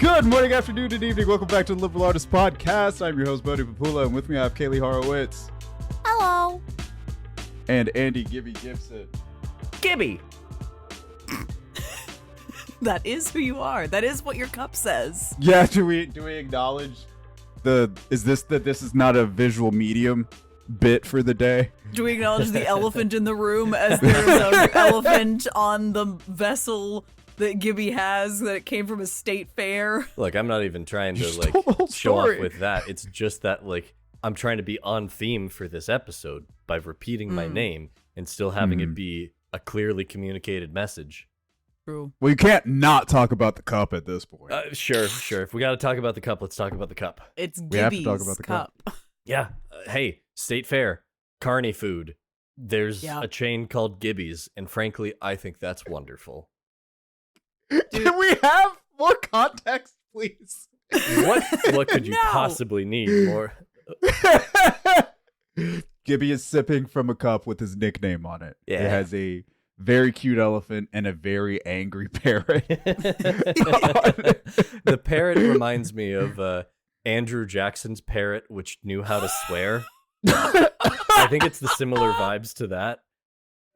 Good morning, afternoon, and evening. Welcome back to the Liberal Artist Podcast. I'm your host, Bodio, and with me I have Kaylie Horowitz. Hello. And Andy Gibby Gibson. Gibby! That is who you are. That is what your cup says. Yeah, do we acknowledge this is not a visual medium bit for the day? Do we acknowledge the elephant in the room as there's an elephant on the vessel that Gibby has that came from a state fair? Look, I'm not even trying to show off with that. It's just that I'm trying to be on theme for this episode by repeating my name and still having it be a clearly communicated message. True. Well, you can't not talk about the cup at this point. Sure. If we got to talk about the cup, let's talk about the cup. It's We have to Gibby's talk about the cup. Yeah. Hey, state fair, carny food. There's a chain called Gibby's, and frankly, I think that's wonderful. Can we have more context, please? What could you possibly need more? Gibby is sipping from a cup with his nickname on it. Yeah. It has a very cute elephant and a very angry parrot. The parrot reminds me of Andrew Jackson's parrot, which knew how to swear. I think it's the similar vibes to that.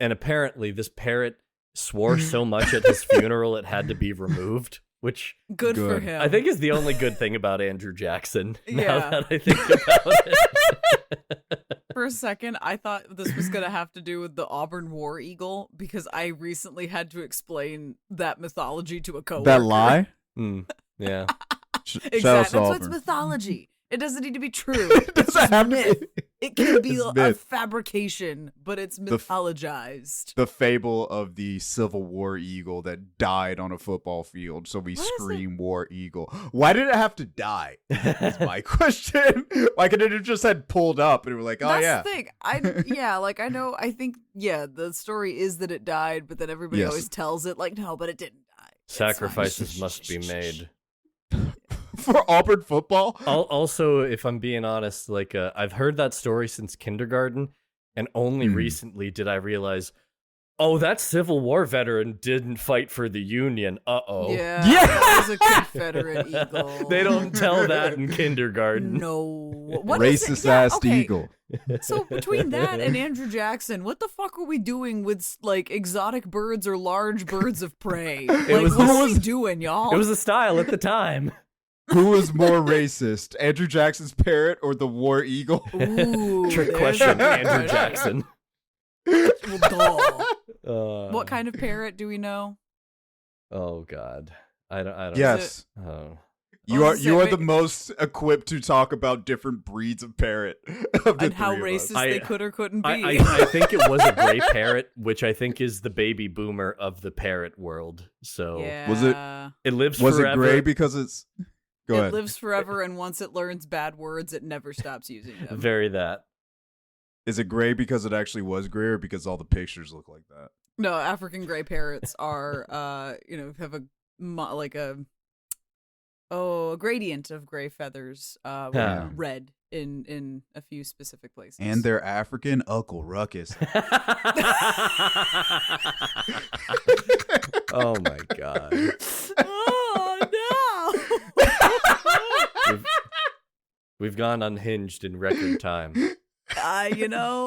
And apparently this parrot swore so much at his funeral it had to be removed, which Good for him. I think is the only good thing about Andrew Jackson, now Yeah. that I think about it. For a second, I thought this was going to have to do with the Auburn War Eagle because I recently had to explain that mythology to a coworker. That lie? Yeah. Exactly. Shout out That's to what's Auburn. mythology. It doesn't need to be true. It It's doesn't just have to myth. be. It can be It's a myth. fabrication, but it's mythologized. The fable of the Civil War eagle that died on a football field, so we What is scream War Eagle. Why did it have to die? Is my question. Why couldn't it have just had pulled up and we're like, oh That's yeah. the thing. I think the story is that it died, but then everybody Yes. always tells it no, but it didn't die. It's Sacrifices fine. must be made. For Auburn football? Also, if I'm being honest, I've heard that story since kindergarten, and only recently did I realize, oh, that Civil War veteran didn't fight for the Union. Uh-oh. Yeah, Yeah. that was a Confederate eagle. They don't tell that in kindergarten. No. What is it? Racist Yeah, ass okay. eagle. So between that and Andrew Jackson, what the fuck are we doing with exotic birds or large birds of prey? What are we doing, y'all? It was a style at the time. Who was more racist, Andrew Jackson's parrot or the War Eagle? Ooh, Trick there's question, a- Andrew Jackson. Well, duh. Uh, What kind of parrot do we know? Oh God, I don't. Yes. Oh. You Oh, are so the most equipped to talk about different breeds of parrot of the And how three of us. racist they could or couldn't be. I think it was a gray parrot, which I think is the baby boomer of the parrot world. So yeah. Was it- it lives Was forever. it gray because it's... Go it ahead. lives forever, and once it learns bad words, it never stops using them. Very that. Is it gray because it actually was gray or because all the pictures look like that? No, African gray parrots are, have a gradient of gray feathers, Yeah. red in a few specific places. And their African Uncle Ruckus. Oh my God. Oh no! We've gone unhinged in record time. It's been a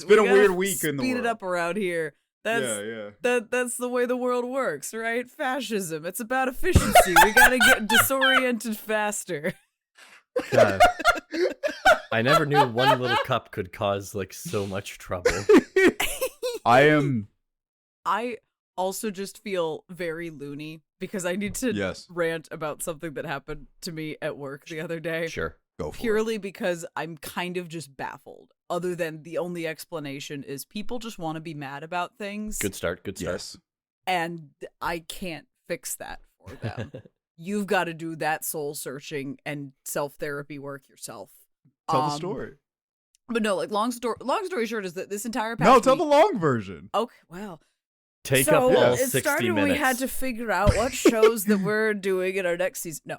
we gotta weird week in the Speed it world. up around here. Yeah. That's the way the world works, right? Fascism. It's about efficiency. We gotta get disoriented faster. God. I never knew one little cup could cause so much trouble. I also just feel very loony because I need to Yes. rant about something that happened to me at work the other day. Sure. Go for it. Purely because I'm kind of just baffled. Other than the only explanation is people just want to be mad about things. Good start. Yes. And I can't fix that for them. You've got to do that soul searching and self-therapy work yourself. Tell the story. But no, long story short is that this entire past No, tell week- the long version. Okay, well. Take So up all it 60 started minutes. when we had to figure out what shows that we're doing in our next season. No.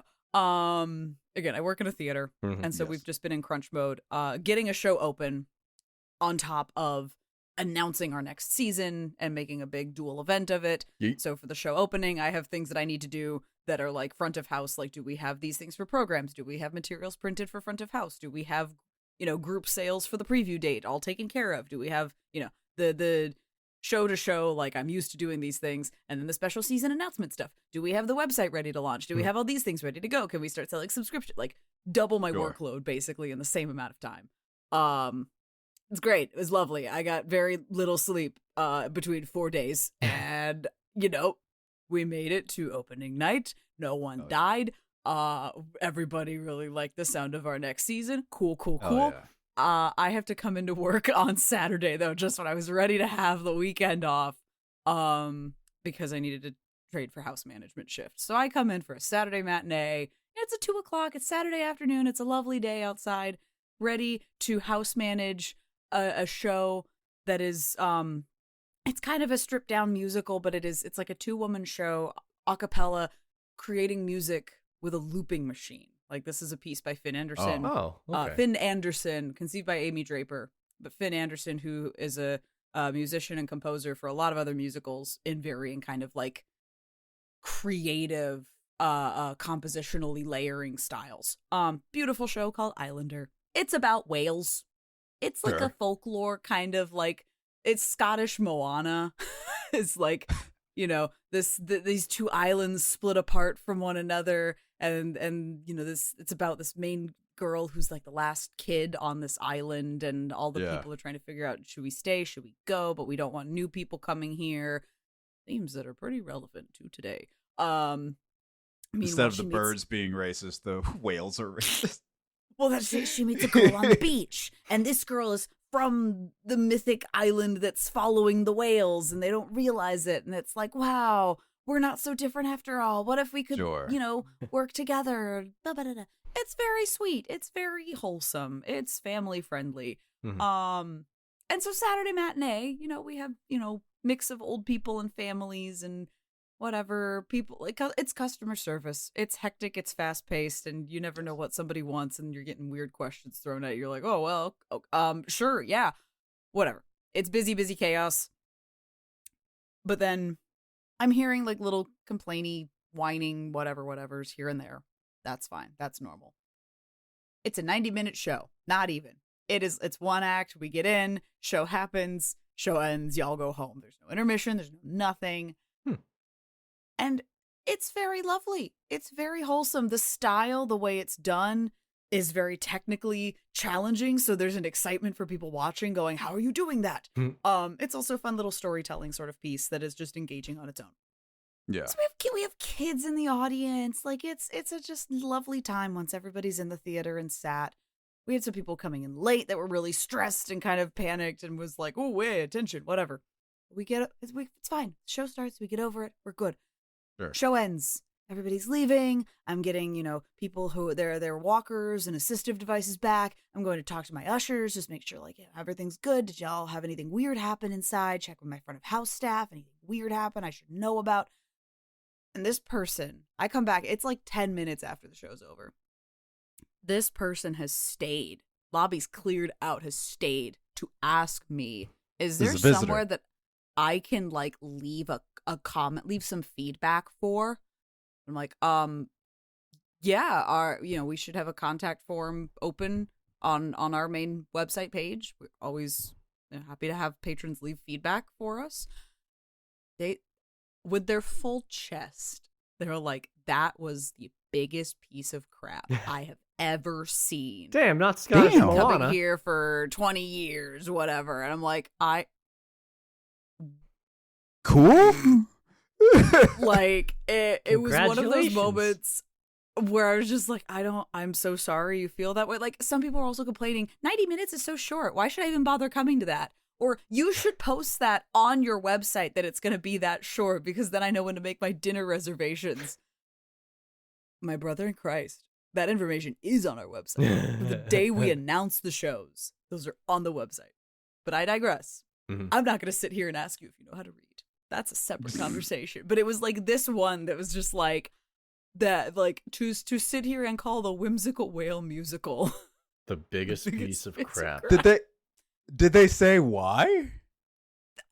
Again, I work in a theater, and so Yes. we've just been in crunch mode. Getting a show open on top of announcing our next season and making a big dual event of it. Yeet. So for the show opening, I have things that I need to do that are like front of house. Like, do we have these things for programs? Do we have materials printed for front of house? Do we have, group sales for the preview date all taken care of? Do we have, the show to show, like, I'm used to doing these things, and then the special season announcement stuff? Do we have the website ready to launch? Do we have all these things ready to go? Can we start selling subscription? Like, double my workload basically in the same amount of time. It's great. It was lovely. I got very little sleep between 4 days, and we made it to opening night. No one died. Everybody really liked the sound of our next season. Cool. I have to come into work on Saturday, though, just when I was ready to have the weekend off, because I needed to trade for house management shift. So I come in for a Saturday matinee. It's at 2:00. It's Saturday afternoon. It's a lovely day outside, ready to house manage a show that is, it's kind of a stripped down musical, but it's like a 2-woman show, a cappella, creating music with a looping machine. Like, this is a piece by Finn Anderson. Okay. Finn Anderson, conceived by Amy Draper, but Finn Anderson, who is a musician and composer for a lot of other musicals in varying kind of like creative, compositionally layering styles. Beautiful show called Islander. It's about whales. It's like a folklore kind of like, it's Scottish Moana. It's like, these two islands split apart from one another. And it's about this main girl who's like the last kid on this island, and all the people are trying to figure out, should we stay, should we go, but we don't want new people coming here. Themes that are pretty relevant to today. Instead of the birds being racist, the whales are racist. Well, that's it. She meets a girl on the beach, and this girl is from the mythic island that's following the whales, and they don't realize it. And it's like, wow, we're not so different after all. What if we could, work together? It's very sweet. It's very wholesome. It's family friendly. Mm-hmm. And so Saturday matinee, we have, mix of old people and families and whatever people, like, it's customer service. It's hectic. It's fast paced, and you never know what somebody wants, and you're getting weird questions thrown at you. You're like, oh, well, sure. Yeah, whatever. It's busy chaos. But then I'm hearing like little complainy, whining, whatever's here and there. That's fine. That's normal. It's a 90-minute show. Not even. It's one act. We get in, show happens, show ends, y'all go home. There's no intermission. There's no nothing. And it's very lovely. It's very wholesome. The style, the way it's done, is very technically challenging. So there's an excitement for people watching going, how are you doing that? It's also a fun little storytelling sort of piece that is just engaging on its own. Yeah. So we have kids in the audience. Like, it's a just lovely time once everybody's in the theater and sat. We had some people coming in late that were really stressed and kind of panicked and was like, oh, wait, attention, whatever. It's fine. The show starts. We get over it. We're good. Sure. Show ends. Everybody's leaving. I'm getting, people who their walkers and assistive devices back. I'm going to talk to my ushers, just make sure everything's good. Did y'all have anything weird happen inside? Check with my front of house staff. Anything weird happen I should know about? And this person, I come back. It's like 10 minutes after the show's over. This person has stayed. Lobby's cleared out, has stayed to ask me, is there somewhere that I can leave a comment, leave some feedback for? I'm like, yeah, we should have a contact form open on our main website page. We're always happy to have patrons leave feedback for us. They, with their full chest, they're like, that was the biggest piece of crap I have ever seen. Damn, not Scottish Moana. Coming here for 20 years, whatever. And I'm like, cool. It was one of those moments where I was just like, I'm so sorry you feel that way. Like, some people are also complaining 90 minutes is so short. Why should I even bother coming to that? Or you should post that on your website that it's going to be that short, because then I know when to make my dinner reservations. My brother in Christ, that information is on our website. The day we announce the shows, those are on the website. But I digress. Mm-hmm. I'm not going to sit here and ask you if you know how to read. That's a separate conversation. But it was like this one that was just like that, like to sit here and call the whimsical whale musical the biggest piece of crap. Did they say why?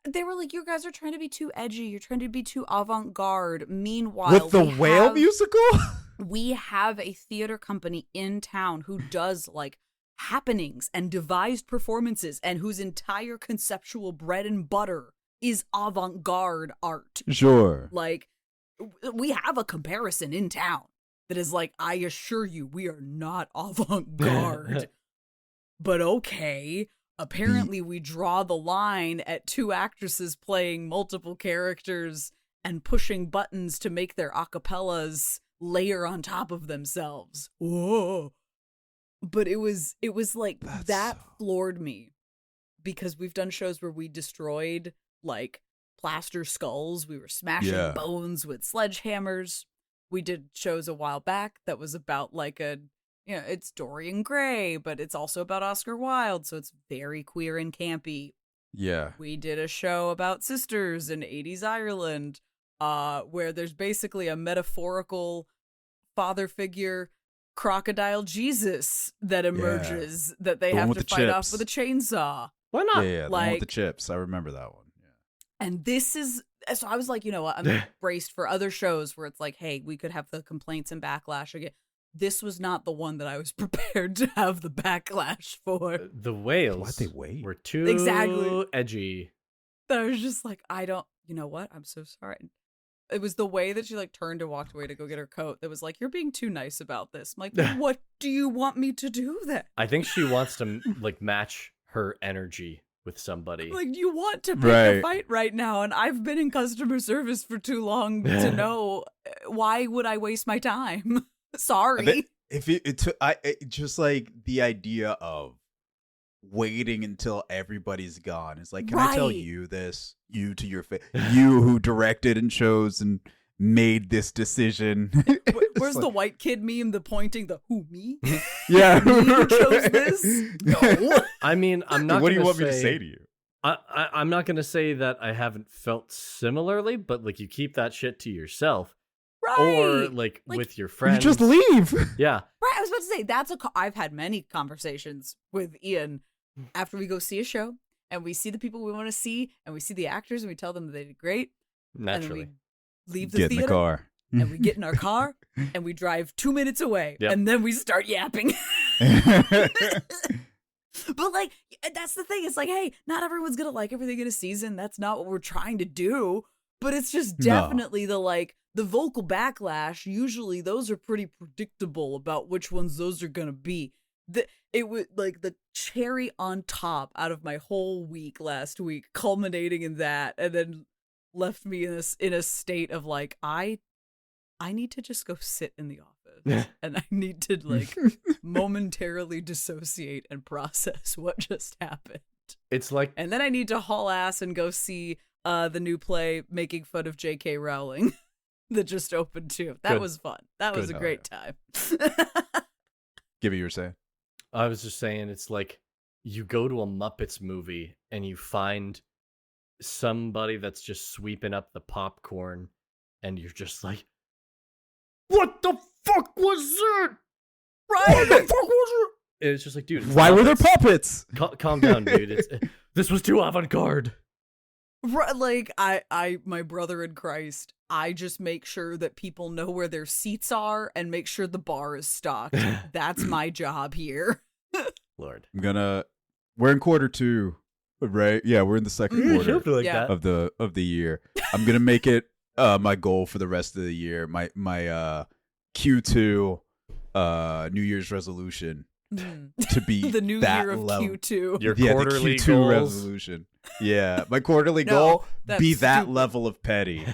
They were like, you guys are trying to be too edgy. You're trying to be too avant-garde. Meanwhile, With the whale musical? we have a theater company in town who does like happenings and devised performances and whose entire conceptual bread and butter is avant-garde art. Sure. Like, we have a comparison in town that is like, I assure you, we are not avant-garde. But okay. Apparently, we draw the line at two actresses playing multiple characters and pushing buttons to make their acapellas layer on top of themselves. Whoa. But it was like, that floored me. Because we've done shows where we destroyed, like, plaster skulls. We were smashing bones with sledgehammers. We did shows a while back that was about, like, it's Dorian Gray, but it's also about Oscar Wilde, so it's very queer and campy. Yeah. We did a show about sisters in 80s Ireland, where there's basically a metaphorical father figure crocodile Jesus that emerges that they have to fight off with a chainsaw. Why not? Yeah, the one with the chips. I remember that one. Yeah. And this is, so I was like, you know what, I'm braced for other shows where it's like, hey, we could have the complaints and backlash again. This was not the one that I was prepared to have the backlash for. The whales Why'd they wait? were too edgy. That I was just like, you know what? I'm so sorry. It was the way that she like turned and walked away to go get her coat that was like, you're being too nice about this. I'm like, what do you want me to do then? I think she wants to like match her energy with somebody. Like, you want to pick a fight right now, and I've been in customer service for too long to know why would I waste my time? Sorry. It just like the idea of waiting until everybody's gone. It's like, can I tell you this? You to your face. You who directed and chose and made this decision. Where's the white kid meme? The pointing, the who, me? Yeah. You chose this? No. I mean, I'm not. What do you want me to say to you? I'm not going to say that I haven't felt similarly, but like you keep that shit to yourself. Right. Or like with your friends. You just leave. Yeah. Right. I was about to say, I've had many conversations with Ian after we go see a show and we see the people we want to see and we see the actors and we tell them that they did great. Naturally. And we leave the Get theater. in the car. And we get in our car and we drive 2 minutes away. Yep. And then we start yapping. But like, that's the thing. It's like, hey, not everyone's going to like everything in a season. That's not what we're trying to do. But it's just definitely the vocal backlash. Usually those are pretty predictable about which ones those are going to be. It was like the cherry on top out of my whole week last week, culminating in that, and then left me in a state of like, I need to just go sit in the office and I need to like momentarily dissociate and process what just happened. It's like, and then I need to haul ass and go see the new play making fun of J.K. Rowling that just opened too. That was fun. That was a great time. Gibby, you were saying? I was just saying, it's like you go to a Muppets movie and you find somebody that's just sweeping up the popcorn and you're just like, what the fuck was it? Right? What the fuck was it? And it's just like, dude, why were there puppets? Calm down, dude. This was too avant-garde. Right, like, my brother in Christ, I just make sure that people know where their seats are and make sure the bar is stocked. That's my job here. Lord. We're in quarter 2, right? Yeah, we're in the second quarter that. of the year. I'm gonna make it my goal for the rest of the year. My Q2 New Year's resolution to be the new that year of level. Q2. Your quarterly the Q2 goals. resolution. Yeah, my quarterly goal be that stupid. level of petty.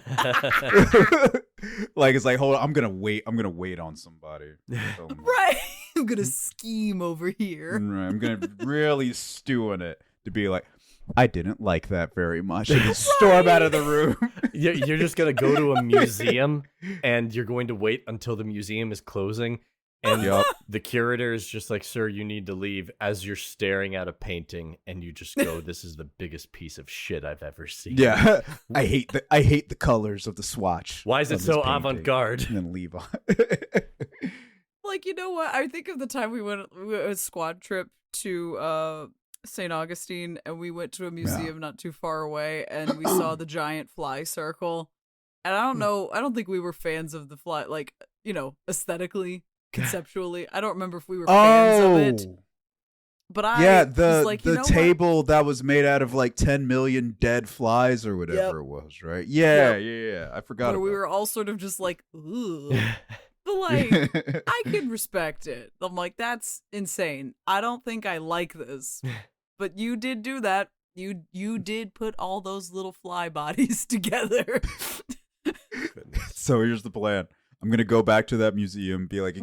Like, it's like, hold on, I'm gonna wait on somebody. Right. I'm gonna scheme over here. Right, I'm gonna really stew in it to be like, I didn't like that very much. And storm out of the room. You're just going to go to a museum and you're going to wait until the museum is closing. And the curator is just like, sir, you need to leave, as you're staring at a painting and you just go, this is the biggest piece of shit I've ever seen. Yeah. I hate the colors of the swatch. Why is it so avant-garde? And then leave on. Like, you know what? I think of the time we went a squad trip to St. Augustine, and we went to a museum not too far away, and we saw the giant fly circle. And I don't know, I don't think we were fans of the fly, like, aesthetically, conceptually. I don't remember if we were fans of it. But I was like, the table that was made out of like 10 million dead flies or whatever it was, right? Yeah. I forgot. We were all sort of just like, ooh. But like, I can respect it. I'm like, that's insane. I don't think I like this. But you did do that. You did put all those little fly bodies together. So here's the plan. I'm going to go back to that museum, be like,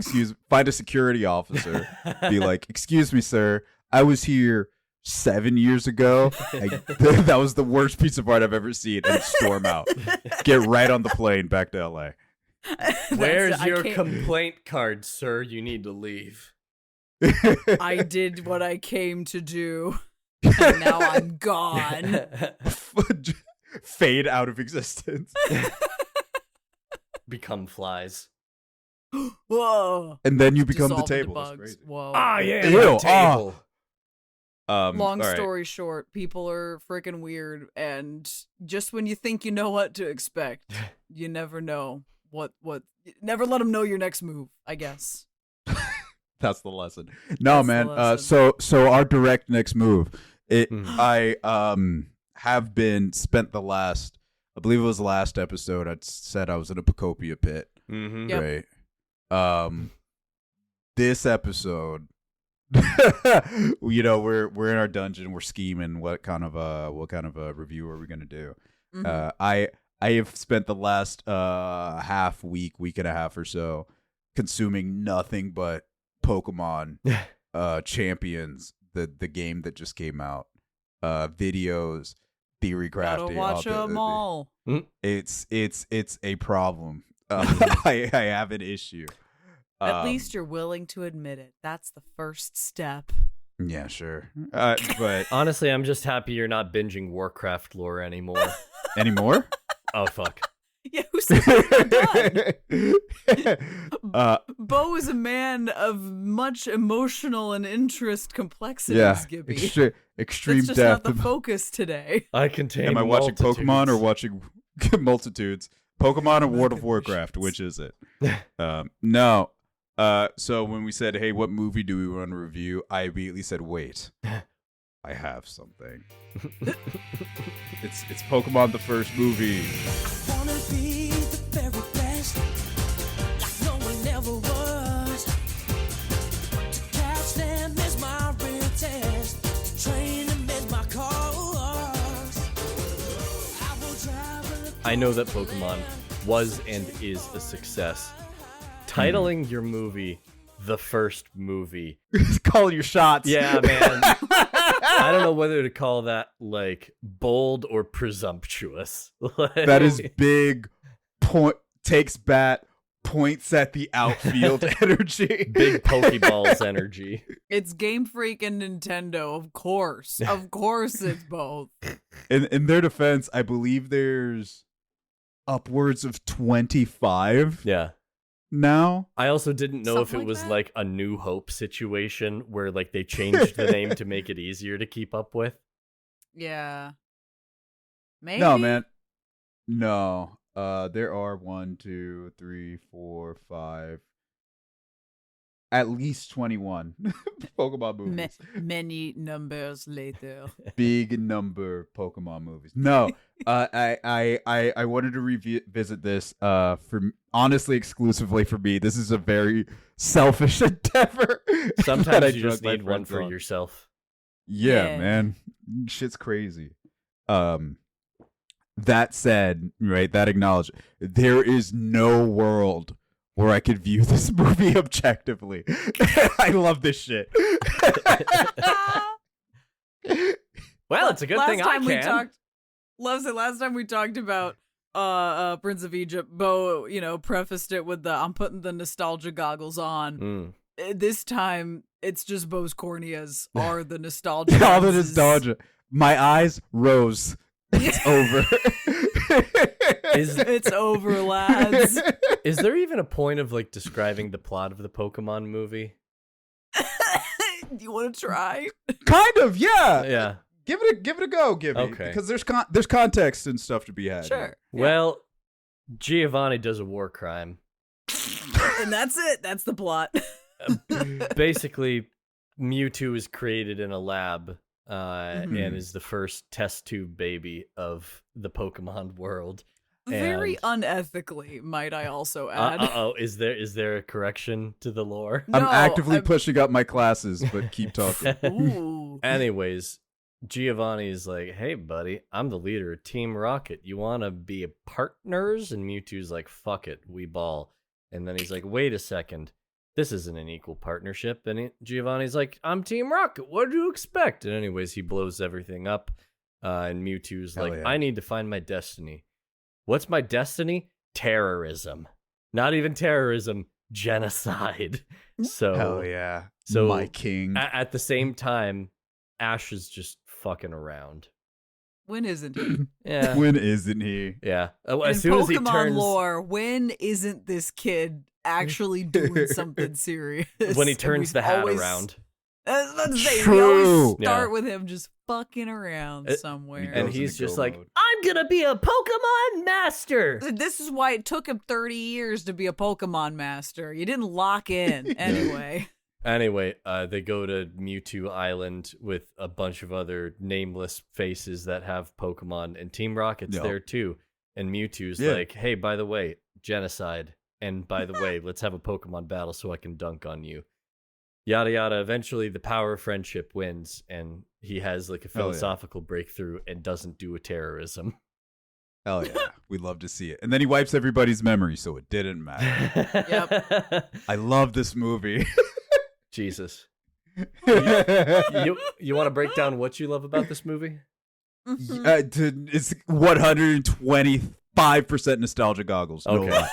find a security officer, be like, excuse me, sir, I was here 7 years ago. That was the worst piece of art I've ever seen, and storm out. Get right on the plane back to LA. Where's your complaint card, sir? You need to leave. I did what I came to do, and now I'm gone. Fade out of existence. Become flies. Whoa. And then you become the Dissolve table. into That's bugs. crazy. Whoa. Ah, yeah, Ew, the table. Long story short, people are freaking weird, and just when you think you know what to expect, you never know what. Never let them know your next move, I guess. That's the lesson. No, That's man. the lesson. So our direct next move. Mhm. I have been spent the last. I believe it was the last episode. I said I was in a Pocopia pit. Mm-hmm. Yep. Right. This episode, we're in our dungeon. We're scheming. What kind of a review are we gonna do? Mhm. I have spent the last week and a half or so consuming nothing but Pokemon Champions, the game that just came out, videos, theory crafting. Gotta watch them all. It's a problem. I have an issue. At least you're willing to admit it. That's the first step. Yeah, sure. But Honestly, I'm just happy you're not binging Warcraft lore anymore. anymore? Oh, fuck. Yeah, who said you're done? uh, Bo is a man of much emotional and interest complexities, yeah, Gibby. extreme That's just depth. not the focus today. I contain Am I watching multitudes. Pokemon or watching multitudes? Pokemon or World of Warcraft? Which is it? No. So when we said, "Hey, what movie do we want to review?" I immediately said, "Wait, I have something." It's Pokemon the first movie. I wanna be the very best, like no one ever was. To catch them is my real test. To train them is my cause. I will travel. I know that Pokemon was and is a success. Titling your movie the first movie. Call your shots. Yeah, man. I don't know whether to call that like bold or presumptuous. That is big. Takes bat, points at the outfield energy. big Pokeballs energy. It's Game Freak and Nintendo, of course. Of course it's both. In their defense, I believe there's upwards of 25 Yeah. now. I also didn't know if it Something like was that? like a New Hope situation where like they changed the name to make it easier to keep up with. Yeah. Maybe? No, man. No. There are 1, 2, 3, 4, 5, at least 21 Pokemon movies. Many numbers later. Big number Pokemon movies. No, I wanted to revisit this for honestly exclusively for me. This is a very selfish endeavor. that I Sometimes you drug just my need one friends for on. yourself. Yeah, Yeah. man, shit's crazy. That said, right? That acknowledged, there is no world where I could view this movie objectively. I love this shit. Well, it's a good thing I can. Last time we talked about Prince of Egypt, Bo, prefaced it with I'm putting the nostalgia goggles on. This time, it's just Bo's corneas are the nostalgia. All the lenses. nostalgia. My eyes rose. It's over. It's over, lads. Is there even a point of like describing the plot of the Pokemon movie? You want to try? Kind of, yeah. Yeah. Give it a go, Gibby. Okay. Because there's context and stuff to be had. Sure. Well, Giovanni does a war crime. And that's it. That's the plot. Basically, Mewtwo is created in a lab and is the first test tube baby of the Pokemon world. Very And- unethically, might I also add. Is there a correction to the lore? I'm No, actively pushing up my classes, but keep talking. Ooh. Anyways, Giovanni is like, "Hey, buddy, I'm the leader of Team Rocket. You want to be partners?" And Mewtwo's like, "Fuck it, we ball." And then he's like, "Wait a second, this isn't an equal partnership." And Giovanni's like, "I'm Team Rocket. What do you expect?" And anyways, he blows everything up. And Mewtwo's Hell like, yeah. "I need to find my destiny. What's my destiny? Terrorism. Not even terrorism, genocide." So Hell yeah. So my king. at the same time, Ash is just fucking around. When isn't he? Yeah. When isn't he? Yeah. In As soon Pokemon as he turns lore, when isn't this kid actually doing something serious? when he And turns we've the hat always- around. Let's say we True. always start Yeah. with him just fucking around somewhere. And goes he's into just go like, mode. "I'm gonna be a Pokemon master." This is why it took him 30 years to be a Pokemon master. You didn't lock in anyway. Anyway, they go to Mewtwo Island with a bunch of other nameless faces that have Pokemon, and Team Rocket's Yep. there too. And Mewtwo's Yeah. like, "Hey, by the way, genocide. And by the way, let's have a Pokemon battle so I can dunk on you." Yada yada. Eventually, the power of friendship wins, and he has like a Hell yeah. philosophical breakthrough and doesn't do a terrorism. Hell yeah. We'd love to see it. And then he wipes everybody's memory, so it didn't matter. Yep. I love this movie. Jesus. You want to break down what you love about this movie? It's 125% nostalgia goggles. No Okay. lie.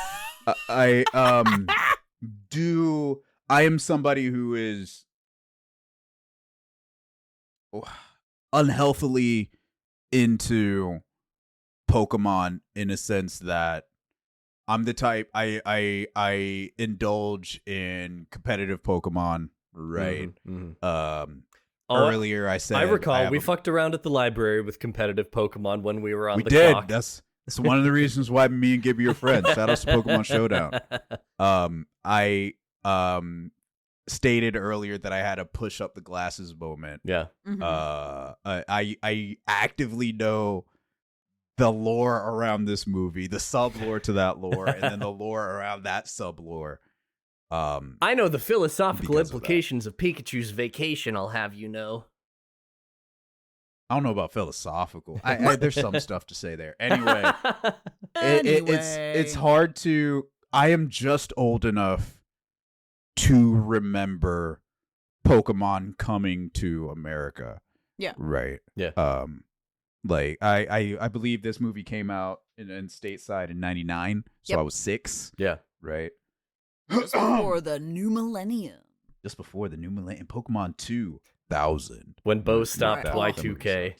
I am somebody who is unhealthily into Pokemon in a sense that I'm the type I indulge in competitive Pokemon, right? Mhm. Earlier I said I recall have we a- fucked around at the library with competitive Pokemon when we were on we the did. clock. That's one of the reasons why me and Gibby are friends. Shout out to Pokemon Showdown. I stated earlier that I had a push up the glasses moment. Yeah. I actively know the lore around this movie, the sub lore to that lore, and then the lore around that sub lore. I know the philosophical Because of that. implications of Pikachu's vacation, I'll have you know. I don't know about philosophical. There's some stuff to say there. Anyway, it's Anyway. hard to. I am just old enough to remember Pokemon coming to America. Yeah. Right. Yeah. Like I believe this movie came out in stateside in '99, so Yep. I was 6. Yeah. Right. Just before the new millennium. Just before the new millennium, Pokemon 2000. When Bo Not stopped 2000, Y2K.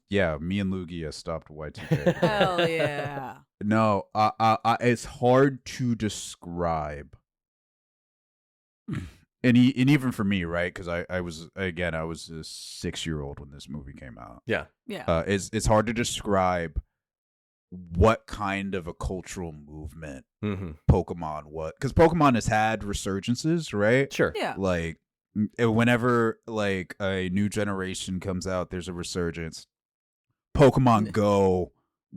Yeah, me and Lugia stopped Y2K. Hell yeah. No, it's hard to describe, and even for me, right? Because I was a 6-year-old when this movie came out. Yeah. Yeah. It's hard to describe what kind of a cultural movement Mm-hmm. Pokemon was, because Pokemon has had resurgences, right? Sure. Yeah. Like whenever like a new generation comes out, there's a resurgence. Pokemon Go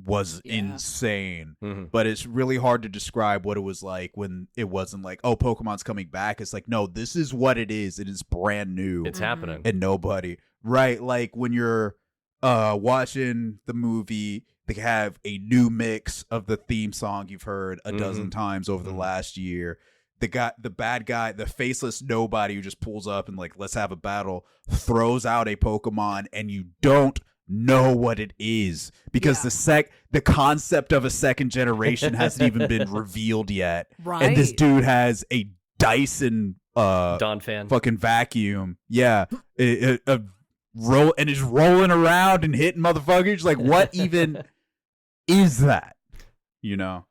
was Yeah. insane, Mm-hmm. but it's really hard to describe what it was like when it wasn't like, oh, Pokemon's coming back. It's like, no, this is what it is. It is brand new It's happening. and nobody, right? Like when you're watching the movie, they have a new mix of the theme song you've heard a dozen times over the last year. The bad guy, the faceless nobody who just pulls up and like, let's have a battle, throws out a Pokemon and you don't know what it is because the concept of a second generation hasn't even been revealed yet. Right. And this dude has a Dyson Don fan. fucking vacuum. Yeah. Roll and is rolling around and hitting motherfuckers. Like, what even is that? You know?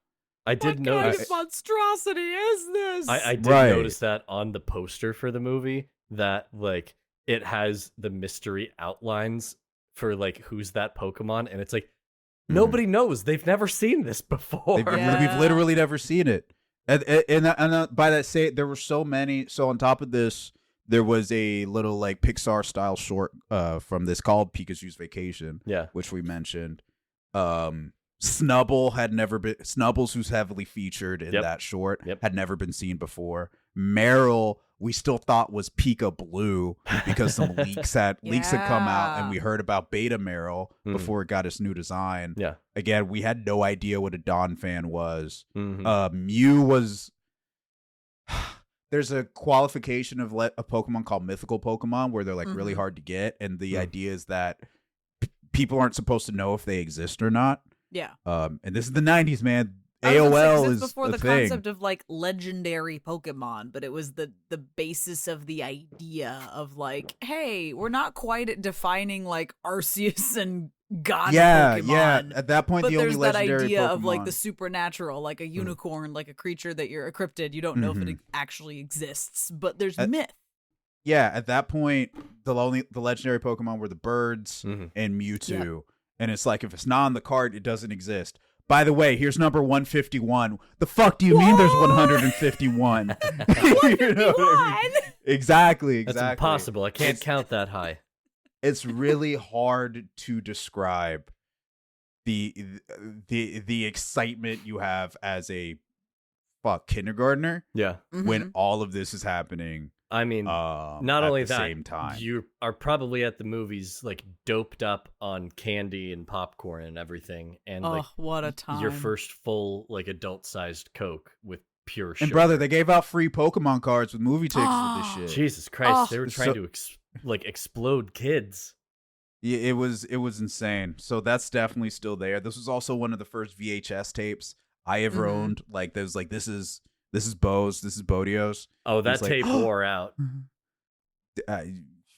I did notice. monstrosity is this? I did Right. notice that on the poster for the movie, that like it has the mystery outlines for like who's that Pokemon, and it's like nobody knows. They've never seen this before. We've literally never seen it. And by that there were so many. So on top of this, there was a little like Pixar style short from this called Pikachu's Vacation. Yeah, which we mentioned. Snubbull had never been. Snubbull's, who's heavily featured in that short, had never been seen before. Meryl, we still thought was Pika Blue because some leaks had come out, and we heard about Beta Meryl before it got its new design. Yeah. Again, we had no idea what a Dawn fan was. Mew was. There's a qualification of a Pokemon called mythical Pokemon where they're like really hard to get, and the idea is that people aren't supposed to know if they exist or not. Yeah. And this is the 90s, man. I was AOL say, is before the thing. concept of like legendary Pokemon, but it was the basis of the idea of like, hey, we're not quite at defining like Arceus and God Pokemon. Yeah. At that point, but the only there's that legendary idea Pokemon of like the supernatural, like a unicorn, like a creature that you're a cryptid. You don't know if it actually exists, but there's myth. Yeah, at that point, the legendary Pokemon were the birds and Mewtwo. And it's like, if it's not on the card, it doesn't exist. By the way, here's number 151. The fuck do you mean there's 151? 151? You know what I mean? Exactly. That's impossible. I can't count that high. It's really hard to describe the excitement you have as a kindergartner. Yeah. When all of this is happening. I mean, not only that, same time. You are probably at the movies like doped up on candy and popcorn and everything, and like what a time! Your first full like adult-sized Coke with pure sugar. And brother, they gave out free Pokemon cards with movie tickets with this shit. Jesus Christ, they were trying to explode kids. Yeah, it was insane. So that's definitely still there. This was also one of the first VHS tapes I ever owned. Like there's like this is Bo's, this is Bodio's. Oh, that tape wore out.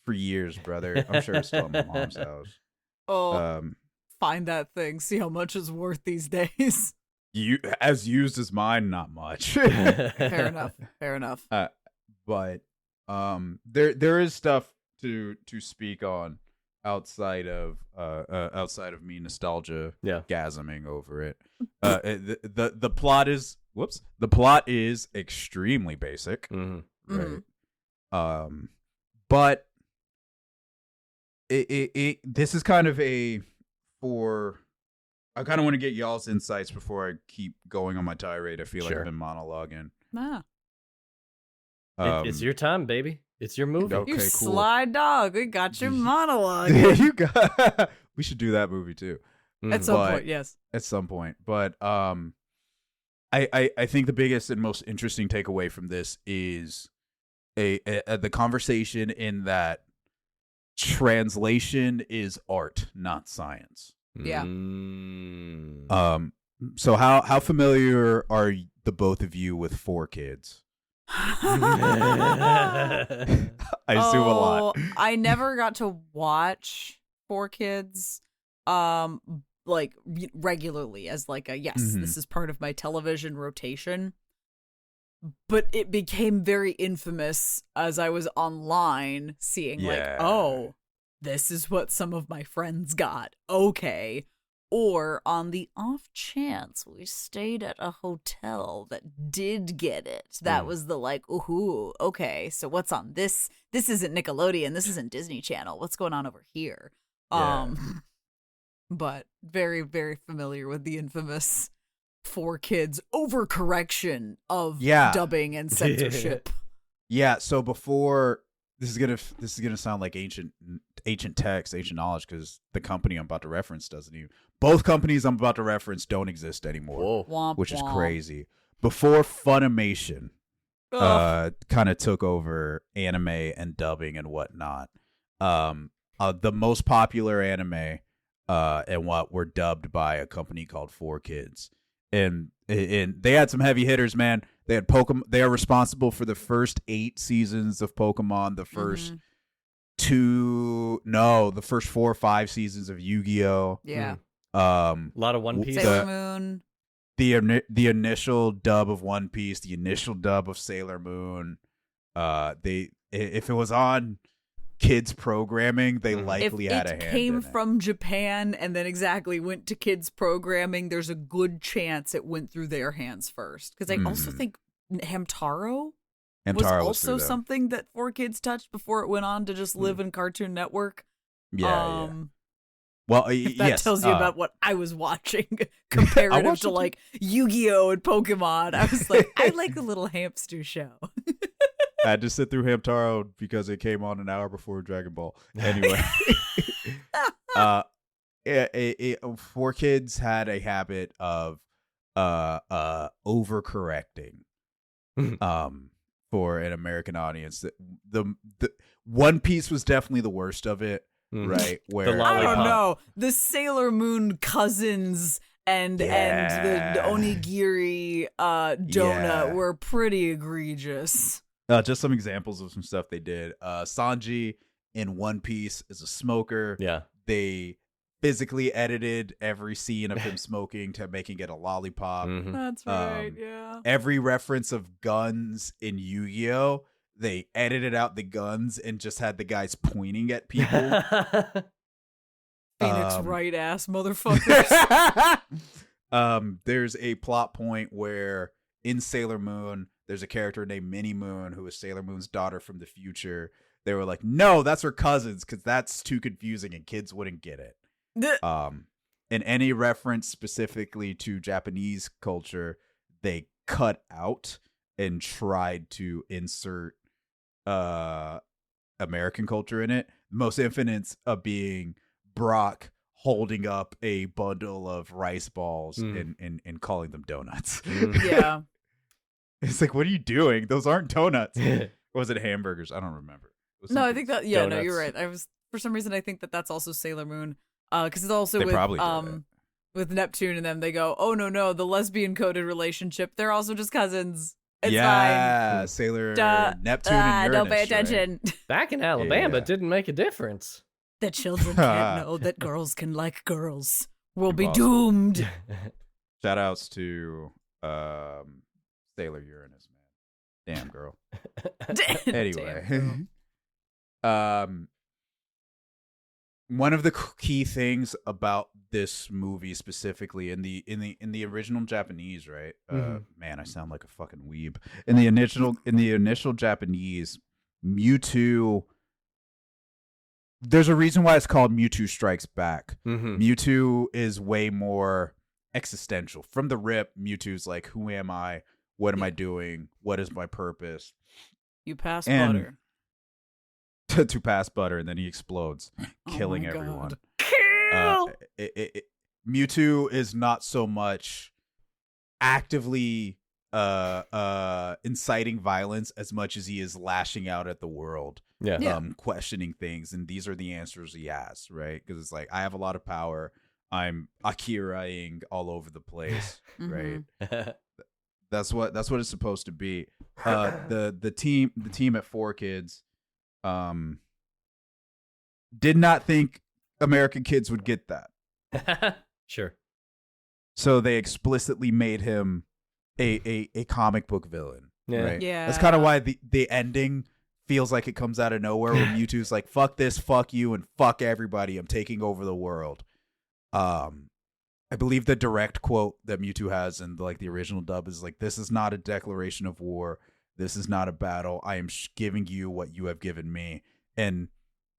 For years, brother. I'm sure it's still at my mom's house. Find that thing. See how much it's worth these days. As used as mine, not much. Fair enough. But there is stuff to speak on outside of me nostalgia gasming over it. The plot is extremely basic, right? But this is kind of I kind of want to get y'all's insights before I keep going on my tirade. I feel like I've been monologuing. It's your time, baby. It's your movie. Okay, you cool. sly dog. We got your monologue. Yeah, we should do that movie too. At some point, yes. At some point, but I think the biggest and most interesting takeaway from this is the conversation in that translation is art, not science. Yeah. So how familiar are the both of you with 4Kids? I assume a lot. I never got to watch 4Kids like regularly as like a this is part of my television rotation. But it became very infamous as I was online seeing this is what some of my friends got. Okay. Or on the off chance we stayed at a hotel that did get it. That was the like, ooh, okay, so what's on this? This isn't Nickelodeon. This isn't Disney Channel. What's going on over here? Yeah. But very, very familiar with the infamous 4Kids overcorrection of dubbing and censorship. Yeah, so before this is gonna sound like ancient text, ancient knowledge, because the company I'm about to reference doesn't even. Both companies I'm about to reference don't exist anymore, Womp, which is womp. crazy. Before Funimation kind of took over anime and dubbing and whatnot, the most popular anime and what were dubbed by a company called 4Kids, and they had some heavy hitters, man. They had Pokemon. They are responsible for the first 8 seasons of Pokemon, the first the first 4 or 5 seasons of Yu-Gi-Oh. Yeah. A lot of One Piece. Sailor Moon. The initial dub of One Piece, the initial dub of Sailor Moon. if it was on kids programming, they likely had a hand If it came in from Japan and then went to kids programming, there's a good chance it went through their hands first. Because I also think Hamtaro was also something that 4Kids touched before it went on to just live in Cartoon Network. Yeah. Well, if that yes, tells you about what I was watching comparative to like Yu-Gi-Oh and Pokemon. I was like, I like the little hamster show. I had to sit through Hamtaro because it came on an hour before Dragon Ball. Anyway, 4Kids had a habit of overcorrecting for an American audience. The One Piece was definitely the worst of it, right? Where I don't know, the Sailor Moon cousins and the onigiri donut were pretty egregious. Just some examples of some stuff they did. Sanji in One Piece is a smoker. Yeah. They physically edited every scene of him smoking to making it a lollipop. That's right, yeah. Every reference of guns in Yu-Gi-Oh! They edited out the guns and just had the guys pointing at people. Phoenix Wright ass motherfuckers. There's a plot point where in Sailor Moon, there's a character named Minnie Moon who is Sailor Moon's daughter from the future. They were like, no, that's her cousins because that's too confusing and kids wouldn't get it. And any reference specifically to Japanese culture, they cut out and tried to insert American culture in it. Most infamous of being Brock holding up a bundle of rice balls and calling them donuts. Yeah. It's like, what are you doing? Those aren't donuts. Or was it hamburgers? I don't remember. No, I think that, donuts. No, you're right. For some reason, I think that's also Sailor Moon. Because it's also with Neptune and them, they go, oh, no, the lesbian coded relationship. They're also just cousins. It's fine. Sailor Neptune and Uranus. Don't pay attention. Right? Back in Alabama, it didn't make a difference. The children can't know that girls can like girls. We'll be doomed. Shout outs to Sailor Uranus, man. Damn girl. Anyway. Damn girl. One of the key things about this movie specifically in the original Japanese, right? Man, I sound like a fucking weeb. In the initial Japanese, Mewtwo, there's a reason why it's called Mewtwo Strikes Back. Mewtwo is way more existential. From the rip, Mewtwo's like, who am I? What am I doing? What is my purpose? You pass butter. To pass butter, and then he explodes, killing everyone. Kill! Mewtwo is not so much actively inciting violence as much as he is lashing out at the world. Questioning things, and these are the answers he has, right? Because it's like, I have a lot of power. I'm Akiraing all over the place, right? That's what it's supposed to be. The team at 4Kids did not think American kids would get that. Sure. So they explicitly made him a comic book villain. Right? Yeah. That's kind of why the ending feels like it comes out of nowhere, where Mewtwo's like, fuck this, fuck you, and fuck everybody. I'm taking over the world. I believe the direct quote that Mewtwo has in the original dub is like, this is not a declaration of war. This is not a battle. I am giving you what you have given me. And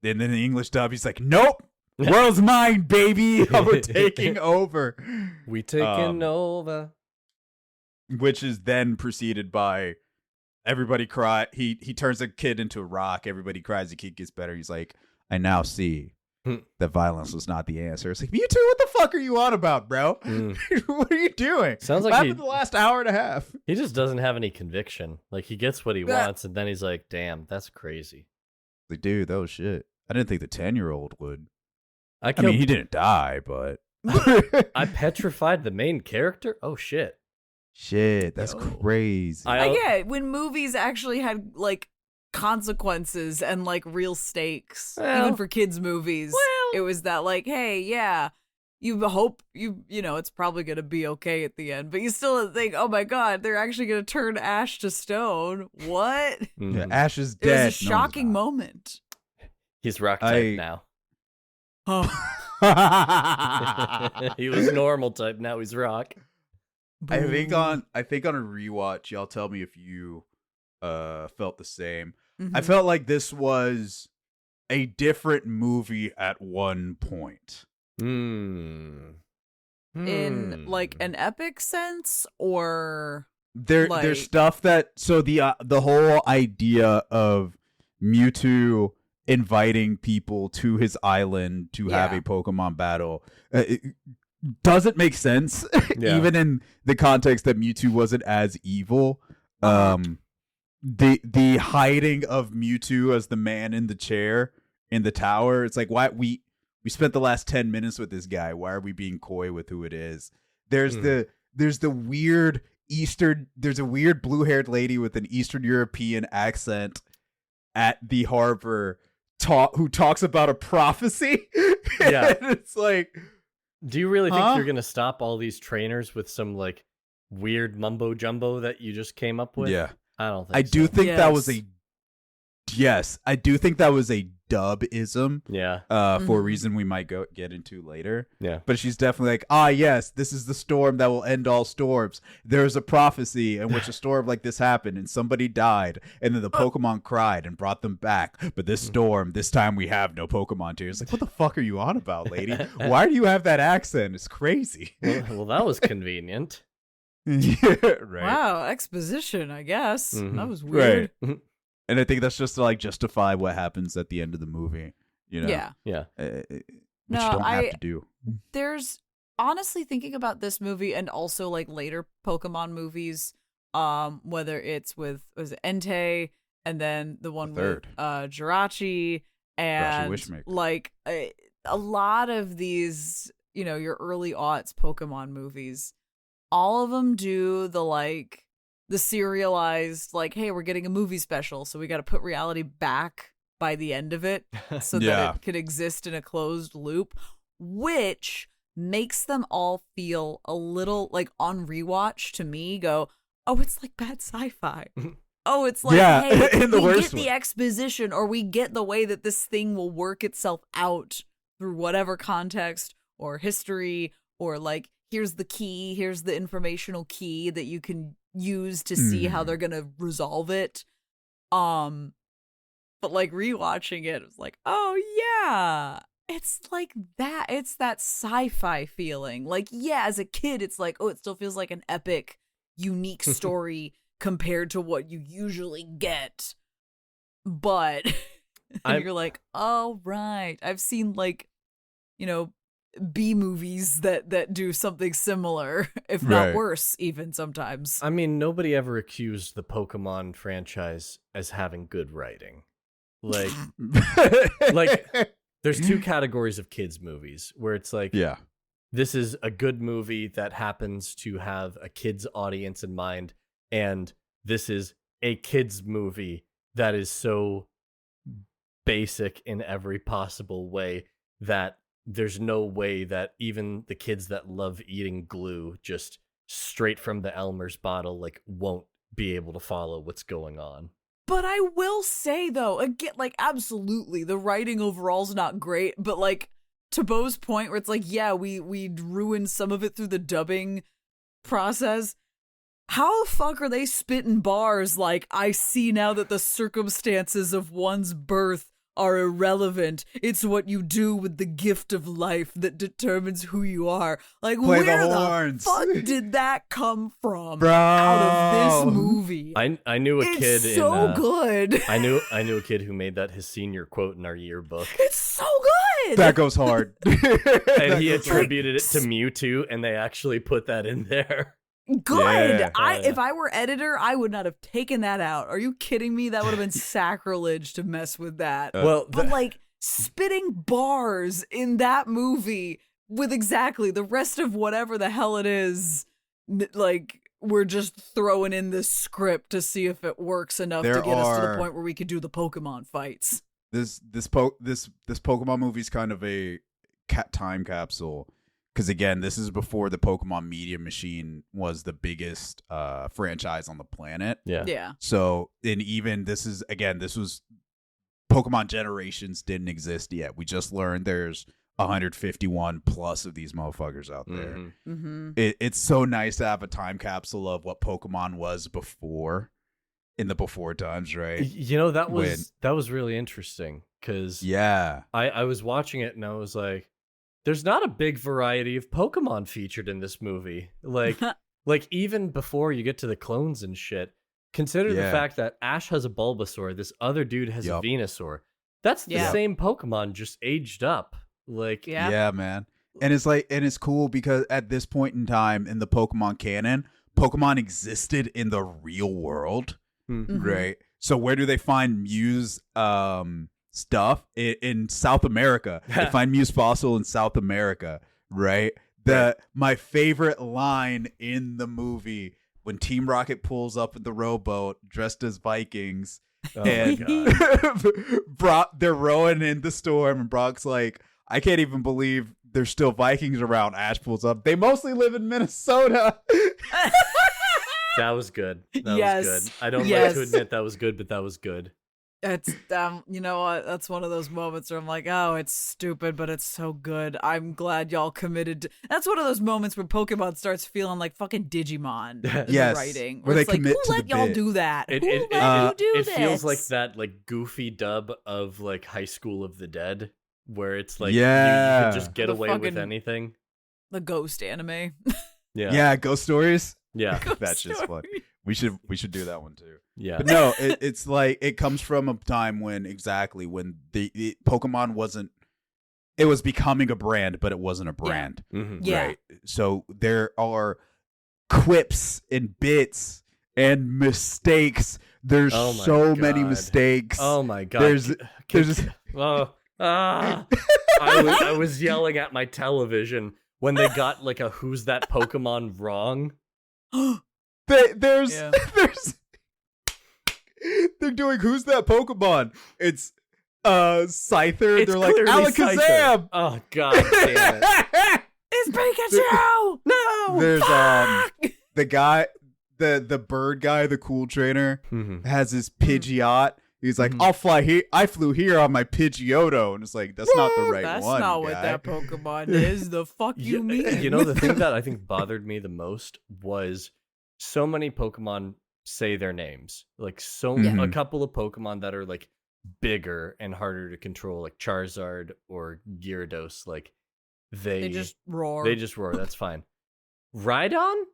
then in the English dub, he's like, nope, world's mine, baby. We're taking over. We taking over. Which is then preceded by everybody cry. He turns a kid into a rock. Everybody cries. The kid gets better. He's like, I now see that violence was not the answer. It's like, Mewtwo, what the fuck are you on about, bro? What are you doing? Sounds like what happened the last hour and a half? He just doesn't have any conviction. Like, he gets what he wants, and then he's like, damn, that's crazy. Like, dude, that was shit. I didn't think the 10-year-old would. I mean, he didn't die, but I petrified the main character? Oh, shit. Shit, that's crazy. When movies actually had, consequences and, real stakes, even for kids' movies, it was that, hey, you hope it's probably going to be okay at the end, but you still think, oh my God, they're actually going to turn Ash to stone. What? Yeah, Ash is It dead. was a shocking moment. He's rock type now. Oh. He was normal type, now he's rock. I think on a rewatch, y'all tell me if you felt the same. I felt like this was a different movie at one point. In like an epic sense, or there's stuff that, so the whole idea of Mewtwo inviting people to his island to have a Pokemon battle, it doesn't make sense, even in the context that Mewtwo wasn't as evil. The hiding of Mewtwo as the man in the chair in the tower, it's like, why we spent the last 10 minutes with this guy, why are we being coy with who it is? There's the weird there's a weird blue-haired lady with an Eastern European accent at the harbor who talks about a prophecy. Yeah. And it's like, do you really think you're gonna stop all these trainers with some like weird mumbo jumbo that you just came up with? Yeah. I don't think I do so. think that was I do think that was a dub-ism. Yeah. For a reason we might get into later. Yeah. But she's definitely like, yes, this is the storm that will end all storms. There's a prophecy in which a storm like this happened and somebody died, and then the Pokemon cried and brought them back. But this storm, this time we have no Pokemon to. It's like, what the fuck are you on about, lady? Why do you have that accent? It's crazy. Well, that was convenient. Yeah, right. Wow, exposition, I guess. That was Right. weird. And I think that's just to like justify what happens at the end of the movie. You know? Yeah. Which No, you don't have to do. There's honestly, thinking about this movie and also like later Pokemon movies, whether it's with Entei and then the one with Jirachi and Wishmaker. like a lot of these, your early aughts Pokemon movies, all of them do the serialized, like, hey, we're getting a movie special, so we got to put reality back by the end of it so that it could exist in a closed loop, which makes them all feel a little like on rewatch to me go, oh, it's like bad sci-fi. Oh, it's like, hey, in the we worst get the exposition, or we get the way that this thing will work itself out through whatever context or history, or like, here's the key, here's the informational key that you can use to see how they're gonna resolve it. But like rewatching it was like, oh yeah, it's like that. It's that sci-fi feeling. Like, yeah, as a kid, it's like, oh, it still feels like an epic, unique story compared to what you usually get. But you're like, oh right, I've seen like, B movies that do something similar, if not worse, even sometimes. I mean, nobody ever accused the Pokemon franchise as having good writing. Like, there's two categories of kids movies where it's like, this is a good movie that happens to have a kids audience in mind, and this is a kids movie that is so basic in every possible way that there's no way that even the kids that love eating glue just straight from the Elmer's bottle like won't be able to follow what's going on. But I will say though, again, like absolutely, the writing overall's not great, but like to Bo's point where it's like, yeah, we ruined some of it through the dubbing process. How the fuck are they spitting bars like, I see now that the circumstances of one's birth are irrelevant. It's what you do with the gift of life that determines who you are. Like, Play where the fuck did that come from? Bro. Out of this movie. I knew a kid so good. I knew a kid who made that his senior quote in our yearbook. It's so good. That goes hard. And he attributed it to Mewtwo, and they actually put that in there. Good. Yeah. If I were editor, I would not have taken that out. Are you kidding me? That would have been sacrilege to mess with that. But like spitting bars in that movie with exactly the rest of whatever the hell it is, like we're just throwing in this script to see if it works enough to get us to the point where we could do the Pokemon fights. This Pokemon movie is kind of a time capsule, because again, this is before the Pokemon Media Machine was the biggest franchise on the planet. Yeah. Yeah. So, and even this was Pokemon Generations didn't exist yet. We just learned there's 151 plus of these motherfuckers out there. Mm-hmm. Mm-hmm. It's so nice to have a time capsule of what Pokemon was before, in the before times, right? You know, that was really interesting because Yeah. I was watching it and I was like, there's not a big variety of Pokemon featured in this movie. Like even before you get to the clones and shit, consider the fact that Ash has a Bulbasaur, this other dude has a Venusaur. That's the same Pokemon, just aged up. Like, yeah, man. And it's cool because at this point in time in the Pokemon canon, Pokemon existed in the real world, right? So where do they find Mew's stuff? In South America. They find Mew's fossil in South America, right? My favorite line in the movie, when Team Rocket pulls up in the rowboat dressed as Vikings, and they're rowing in the storm, and Brock's like, I can't even believe there's still Vikings around. Ash pulls up. They mostly live in Minnesota. That was good. That Yes. was good. I don't like to admit that was good, but that was good. It's you know what? That's one of those moments where I'm like, oh, it's stupid, but it's so good. I'm glad y'all committed to. That's one of those moments where Pokemon starts feeling like fucking Digimon in Yes, the writing. where It's they like, commit who to let the y'all bit. do that? It Who let you do it this? feels like that like goofy dub of like High School of the Dead, where it's like you Yeah. could just get The away with fucking- anything. The ghost anime. Yeah. Ghost stories. Yeah. That's just fun. We should do that one too. Yeah. But no, it's like it comes from a time when the Pokemon wasn't. It was becoming a brand, but it wasn't a brand, Mhm. Yeah. right? So there are quips and bits and mistakes. There's Oh my so many God. mistakes. Oh my god. There's I was yelling at my television when they got like a who's that Pokemon wrong. there's Yeah. they're doing who's that Pokemon? It's Scyther. It's They're like clearly Alakazam. Scyther. Oh god damn it. It's Pikachu! No! There's Fuck! the guy, the bird guy, the cool trainer, Mhm. has his Pidgeot. He's like, Mhm. I'll fly here. I flew here on my Pidgeotto, and it's like that's not the right That's one. not guy. what that Pokemon is. The fuck you mean? You know, the thing that I think bothered me the most was so many Pokemon say their names. Like a couple of Pokemon that are like bigger and harder to control, like Charizard or Gyarados, like They just roar. They just roar. That's fine. Rhydon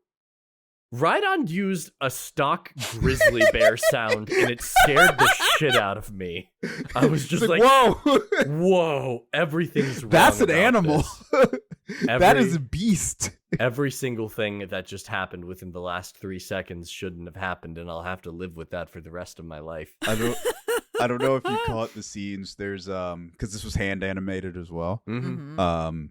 used a stock grizzly bear sound, and it scared the shit out of me. I was just It's like, whoa, whoa, everything's wrong. that's an about animal. this." That is a beast. Every single thing that just happened within the last 3 seconds shouldn't have happened, and I'll have to live with that for the rest of my life. I don't know if you caught the scenes. There's because this was hand animated as well. Mm-hmm.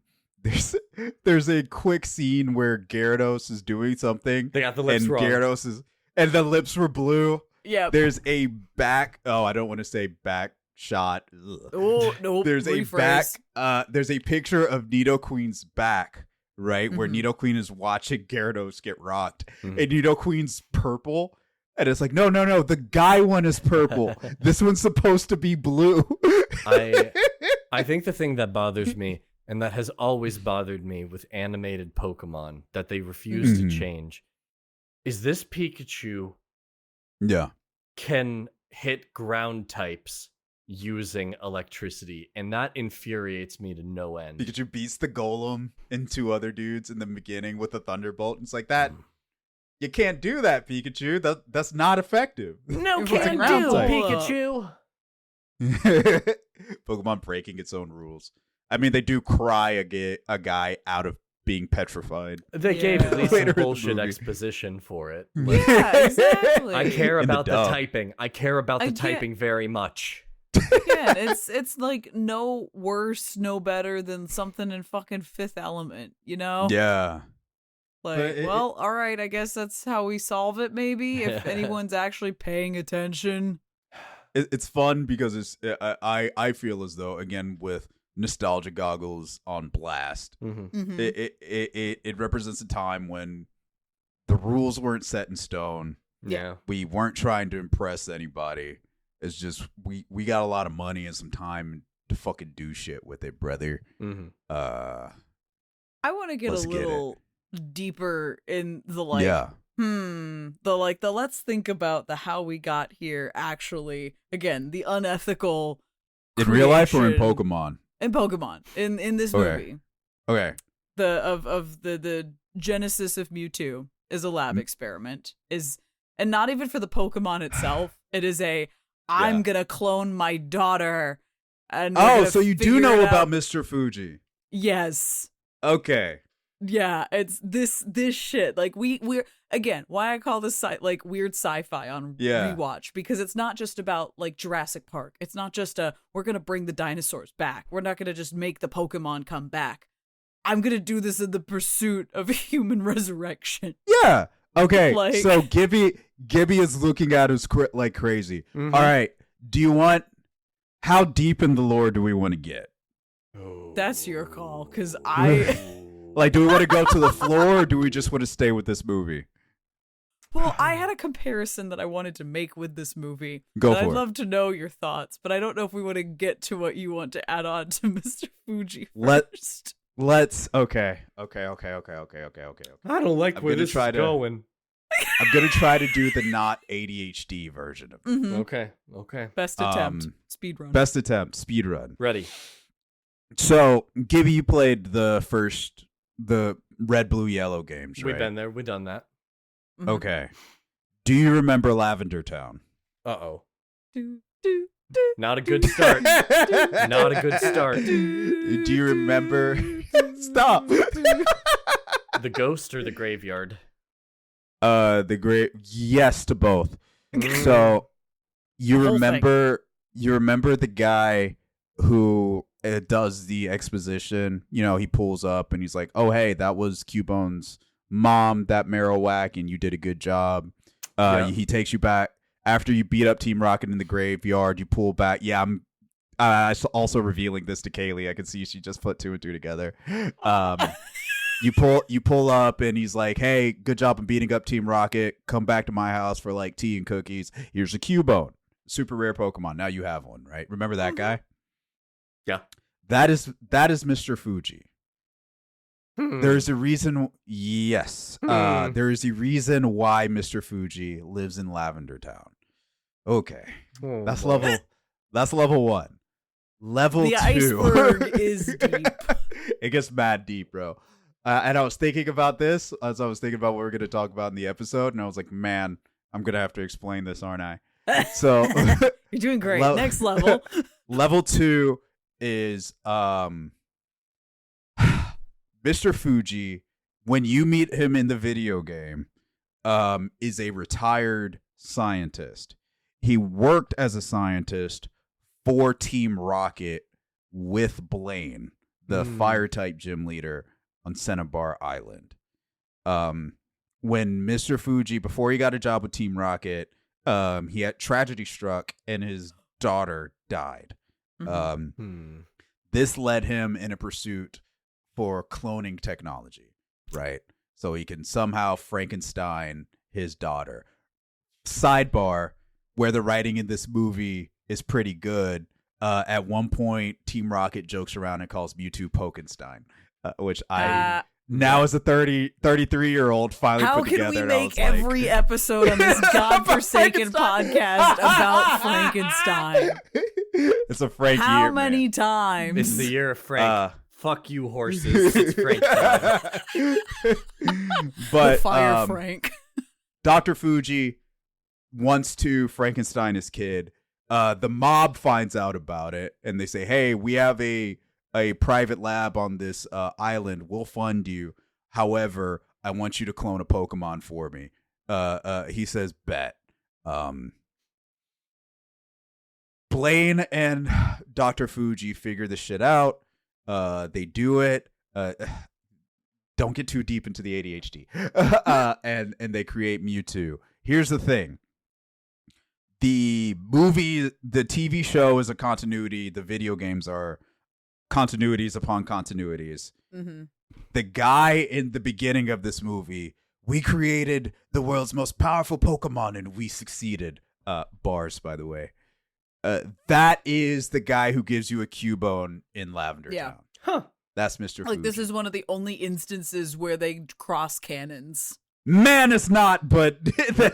There's a quick scene where Gyarados is doing something. They got the lips and wrong. Gyarados is, and the lips were blue. Yeah. There's a back. Oh, I don't want to say back shot. Ugh. Oh, nope. There's rephrase. a back. There's a picture of Nidoqueen's back, right, where Nidoqueen is watching Gyarados get rocked, and Nidoqueen's purple. And it's like, no, the guy one is purple. This one's supposed to be blue. I think the thing that bothers me, and that has always bothered me with animated Pokemon that they refuse to change, is this Pikachu can hit ground types using electricity, and that infuriates me to no end. Pikachu beats the golem and 2 other dudes in the beginning with a thunderbolt. And it's like that. You can't do that, Pikachu. That's not effective. No It's a can ground do, type. Pikachu. Pokemon breaking its own rules. I mean, they do cry a guy out of being petrified. They Yeah. gave at least Later in some the bullshit movie. exposition for it. Yeah, exactly. I care In the about the dub. typing. I care about the I get- typing very much. Yeah, it's like no worse, no better than something in fucking Fifth Element, you know? Yeah. Like, But it- well, all right, I guess that's how we solve it. Maybe if anyone's actually paying attention. It's fun because it's I feel as though, again, with nostalgia goggles on blast. Mhm. It represents a time when the rules weren't set in stone. Yeah. We weren't trying to impress anybody. It's just we got a lot of money and some time to fucking do shit with it, brother. I want to get Let's a get little deeper in the let's think about the how we got here. Actually, again, the unethical in real life or in creation- Pokemon? In Pokemon, in this Okay. movie, Okay. the genesis of Mewtwo is a lab experiment, and not even for the Pokemon itself. It is I'm gonna clone my daughter. And we're gonna so you do figure know it about out. Mr. Fuji? Yes. Okay. Yeah, it's this shit. Like we're again, why I call this weird sci-fi on rewatch, because it's not just about like Jurassic Park. It's not just we're gonna bring the dinosaurs back. We're not gonna just make the Pokemon come back. I'm gonna do this in the pursuit of human resurrection. Yeah. Okay. Like- So Gibby is looking at us like crazy. Mhm. All right. How deep in the lore do we want to get? That's your call, because I Like, do we want to go to the floor, or do we just want to stay with this movie? well, I had a comparison that I wanted to make with this movie. Go and for I'd it. love to know your thoughts, but I don't know if we want to get to what you want to add on to Mr. Fuji first. Let's. Okay. I don't like I'm where gonna this try is to- going. I'm gonna try to do the not ADHD version of it. Mhm. Okay. Best attempt. Um, Speedrun. Best attempt, speed run. Ready. So, Gibby, you played the red, blue, yellow games, right? We've been there. We've done that. Mhm. Okay. Do you remember Lavender Town? Uh-oh. Do, do, do, Not a good start. Not a good start. Do you remember? Stop. The ghost or the graveyard? Yes to both. Mm. So you The whole remember the guy who does the exposition. You know, he pulls up and he's like, "Oh, hey, that was Cubone's mom, that Marowak, and you did a good job." Yeah. He takes you back after you beat up Team Rocket in the graveyard. You pull back. Yeah, I'm also revealing this to Kaylie. I can see she just put two and two together. You pull up and he's like, "Hey, good job in beating up Team Rocket. Come back to my house for like tea and cookies. Here's a Cubone, super rare Pokemon. Now you have one, right? Remember that guy? Yeah. That is Mr. Fuji. Hmm. There's a reason. Yes, there is a reason why Mr. Fuji lives in Lavender Town. Okay, Oh, that's boy. level. That's level 1. Level The 2. iceberg is deep. It gets mad deep, bro. And I was thinking about this as I was thinking about what we're going to talk about in the episode, and I was like, man, I'm going to have to explain this, aren't I? So You're doing great. Level- Next level. level 2 is Mr. Fuji, when you meet him in the video game, is a retired scientist. He worked as a scientist for Team Rocket with Blaine, the fire type gym leader on Cinnabar Island. When Mr. Fuji, before he got a job with Team Rocket, he had tragedy struck and his daughter died. Mhm. This led him in a pursuit for cloning technology, right? So he can somehow Frankenstein his daughter. Sidebar, where the writing in this movie is pretty good. At one point, Team Rocket jokes around and calls Mewtwo Pokenstein, which I now as a 33-year-old finally How put can together. we and I make was like, every episode on this godforsaken Frankenstein. podcast about Frankenstein? It's a Frank How year, many man. times? It's the year of Frank. Fuck you, horses. It's Frank time. But Fire Frank. Dr. Fuji wants to Frankenstein his kid. The mob finds out about it, and they say, "Hey, we have a private lab on this island. We'll fund you. However, I want you to clone a Pokemon for me." He says, "Bet." Blaine and Dr. Fuji figure this shit out. They do it. Don't get too deep into the ADHD. And they create Mewtwo. Here's the thing. The movie, the TV show is a continuity. The video games are continuities upon continuities. Mm-hmm. The guy in the beginning of this movie, we created the world's most powerful Pokemon and we succeeded. Bars, by the way. That is the guy who gives you a Cubone in Lavender Town. Huh. That's Mr. Like, this Fuji. is one of the only instances where they cross canons. Man, it's not, but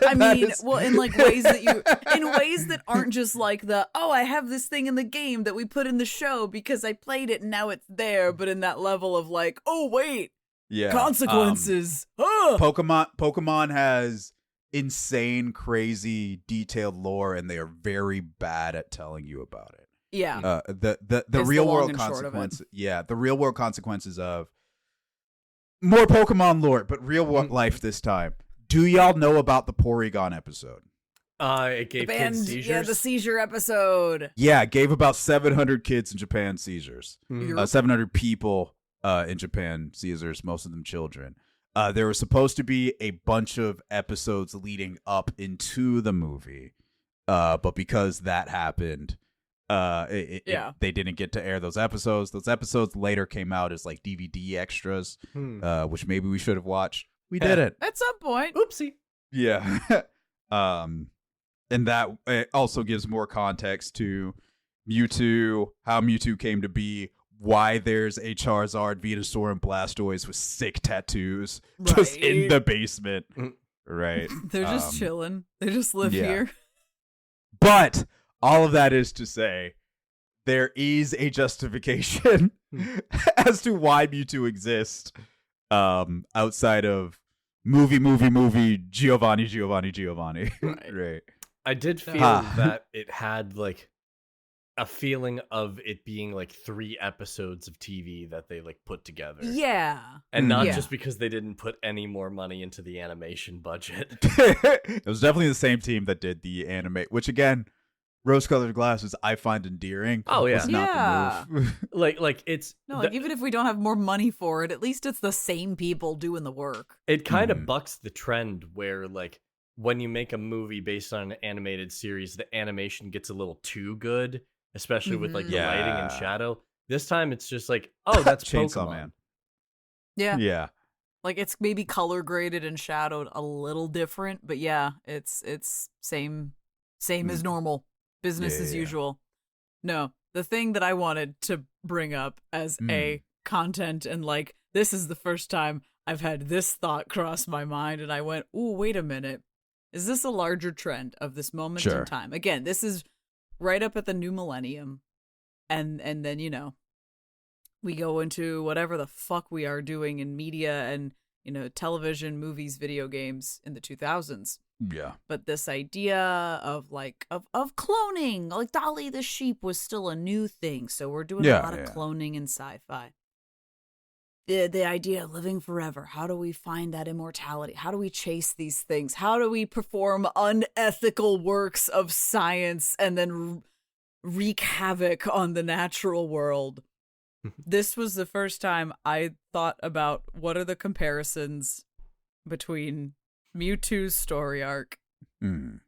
I mean, well, in like ways that aren't just like I have this thing in the game that we put in the show because I played it and now it's there, but in that level of like, oh wait, yeah, consequences. Pokemon has insane, crazy, detailed lore, and they are very bad at telling you about it. Yeah, the It's real the long world and short of it. consequences. Yeah, the real world consequences of more Pokemon lore, but real world life this time. Do y'all know about the Porygon episode? It the gave band, kids seizures. yeah, the seizure episode. Yeah, it gave about 700 kids in Japan seizures. Europe. 700 people in Japan seizures, most of them children. There was supposed to be a bunch of episodes leading up into the movie, but because that happened, they didn't get to air those episodes. Those episodes later came out as like DVD extras, which maybe we should have watched. We didn't. At some point. Oopsie. Yeah. And that it also gives more context to Mewtwo, how Mewtwo came to be, why there's a Charizard, Venusaur, and Blastoise with sick tattoos just in the basement. Right. They're just chilling. They just live here. But all of that is to say, there is a justification as to why Mewtwo exists outside of movie, Giovanni. Right. I did feel that it had like a feeling of it being like 3 episodes of TV that they like put together. Yeah. And not just because they didn't put any more money into the animation budget. It was definitely the same team that did the anime, which again, rose-colored glasses I find endearing. Oh, yeah. Was not the move. like it's even if we don't have more money for it, at least it's the same people doing the work. it kind of bucks the trend where like when you make a movie based on an animated series, the animation gets a little too good, especially with like the lighting and shadow. This time it's just like, oh, that's Chainsaw Pokemon. Man. Yeah. Yeah. Like, it's maybe color graded and shadowed a little different, but yeah, it's same as normal. Business as usual. No, the thing that I wanted to bring up as a content and like, this is the first time I've had this thought cross my mind and I went, ooh, wait a minute. Is this a larger trend of this moment in time? Again, this is right up at the new millennium. And then, you know, we go into whatever the fuck we are doing in media and, you know, television, movies, video games in the 2000s. Yeah. But this idea of like of cloning, like Dolly the sheep was still a new thing. So we're doing a lot of cloning in sci-fi. The idea of living forever. How do we find that immortality? How do we chase these things? How do we perform unethical works of science and then wreak havoc on the natural world? This was the first time I thought about what are the comparisons between Mewtwo's story arc and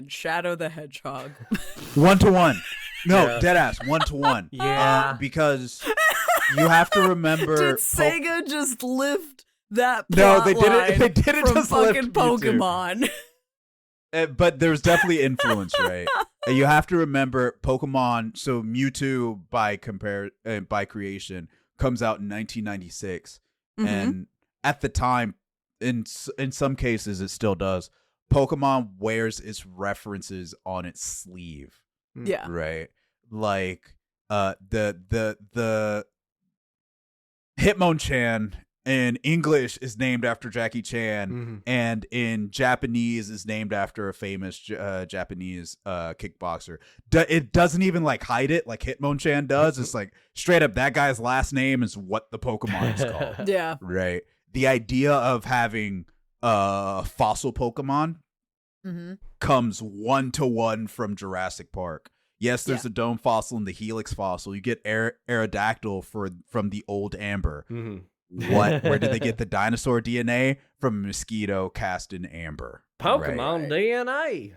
Shadow the Hedgehog. 1-to-1. No, deadass. 1-to-1. Yeah. Because you have to remember. Did Sega just lift that No, plot they didn't. line They didn't from just fucking lift Mewtwo. Pokemon? But there's definitely influence, right? And you have to remember Pokemon. So Mewtwo, by creation, comes out in 1996, and at the time, in some cases, it still does. Pokemon wears its references on its sleeve. Yeah. Right. Like the Hitmonchan in English is named after Jackie Chan, and in Japanese is named after a famous Japanese kickboxer. It doesn't even like hide it like Hitmonchan does. It's like straight up that guy's last name is what the Pokemon is called. Yeah. Right. The idea of having fossil Pokemon comes 1-to-1 from Jurassic Park. Yes, there's a dome fossil and the helix fossil. You get Aerodactyl from the old amber. What? Where did they get the dinosaur DNA? From a mosquito cast in amber. Pokemon DNA.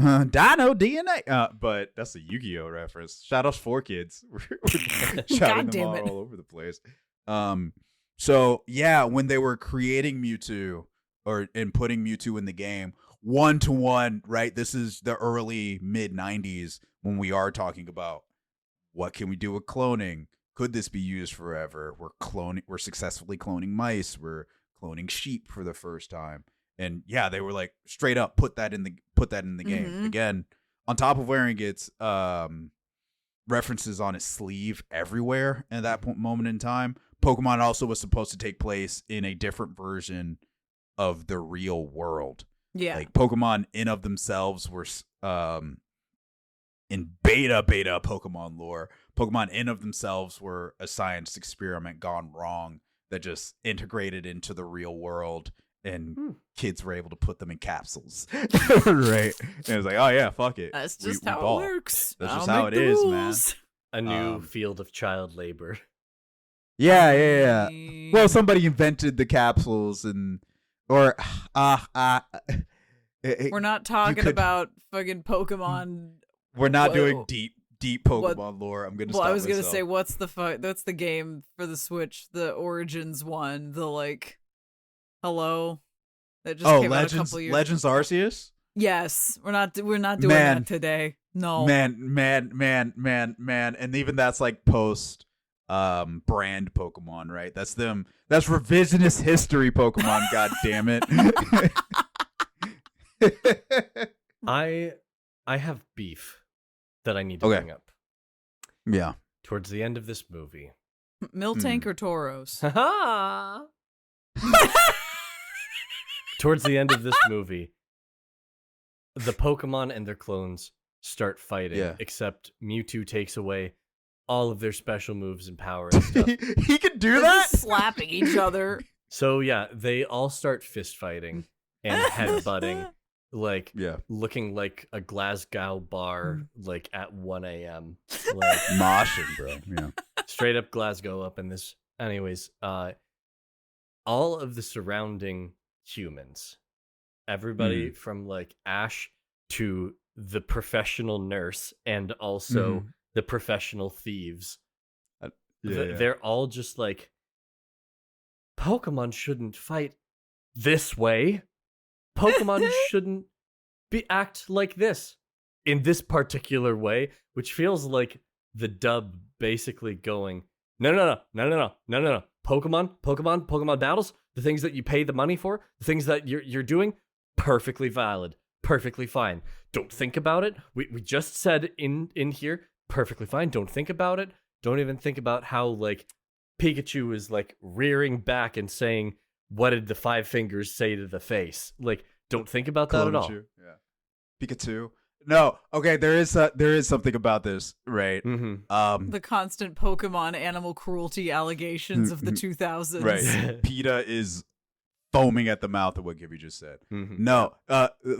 Dino DNA. But that's a Yu-Gi-Oh reference. Shout out 4Kids. We're shouting them all over the place. So yeah, when they were creating Mewtwo and putting Mewtwo in the game, 1-to-1, right? This is the early mid 90s when we are talking about what can we do with cloning? Could this be used forever? We're successfully cloning mice. We're cloning sheep for the first time. And yeah, they were like straight up put that in the game. Again, on top of wearing its references on his sleeve everywhere at that moment in time. Pokemon also was supposed to take place in a different version of the real world. Yeah. Like Pokemon in of themselves were in beta Pokemon lore, Pokemon in of themselves were a science experiment gone wrong that just integrated into the real world, and kids were able to put them in capsules. Right. And it was like, oh yeah, fuck it. That's just how it works. That's just how it is, man. A new field of child labor. Yeah. Well, somebody invented the capsules we're not talking about fucking Pokemon. We're not doing deep Pokemon lore. I'm gonna. Well, I was gonna say, what's the game for the Switch? The Origins one. The hello. That just came out a couple years. Legends Arceus. Yes, we're not doing that today. No. Man, and even that's like post brand Pokemon, right? That's them. That's revisionist history Pokemon. God damn it. I have beef that I need to bring up. Yeah. Towards the end of this movie. Miltank or Tauros? Towards the end of this movie, the Pokemon and their clones start fighting, except Mewtwo takes away all of their special moves and power and stuff. He can do They're that? just slapping each other. So yeah, they all start fist fighting and headbutting. Looking like a Glasgow bar, at 1 a.m. Moshing, bro. Yeah. Straight up Glasgow up in this. Anyways, all of the surrounding humans, everybody from Ash to the professional nurse and also the professional thieves, they're all just like, Pokemon shouldn't fight this way. Pokemon shouldn't act like this in this particular way, which feels like the dub basically going, no. Pokemon battles, the things that you pay the money for, the things that you're doing, perfectly valid, perfectly fine. Don't think about it. We just said in here, perfectly fine. Don't think about it. Don't even think about how Pikachu is rearing back and saying, what did the 5 fingers say to the face? Don't think about that at all. Yeah. Pikachu. No. Okay. There is something about this, right? Mm-hmm. The constant Pokemon animal cruelty allegations of the 2000s. Right. PETA is foaming at the mouth of what Gibby just said. Mm-hmm. No.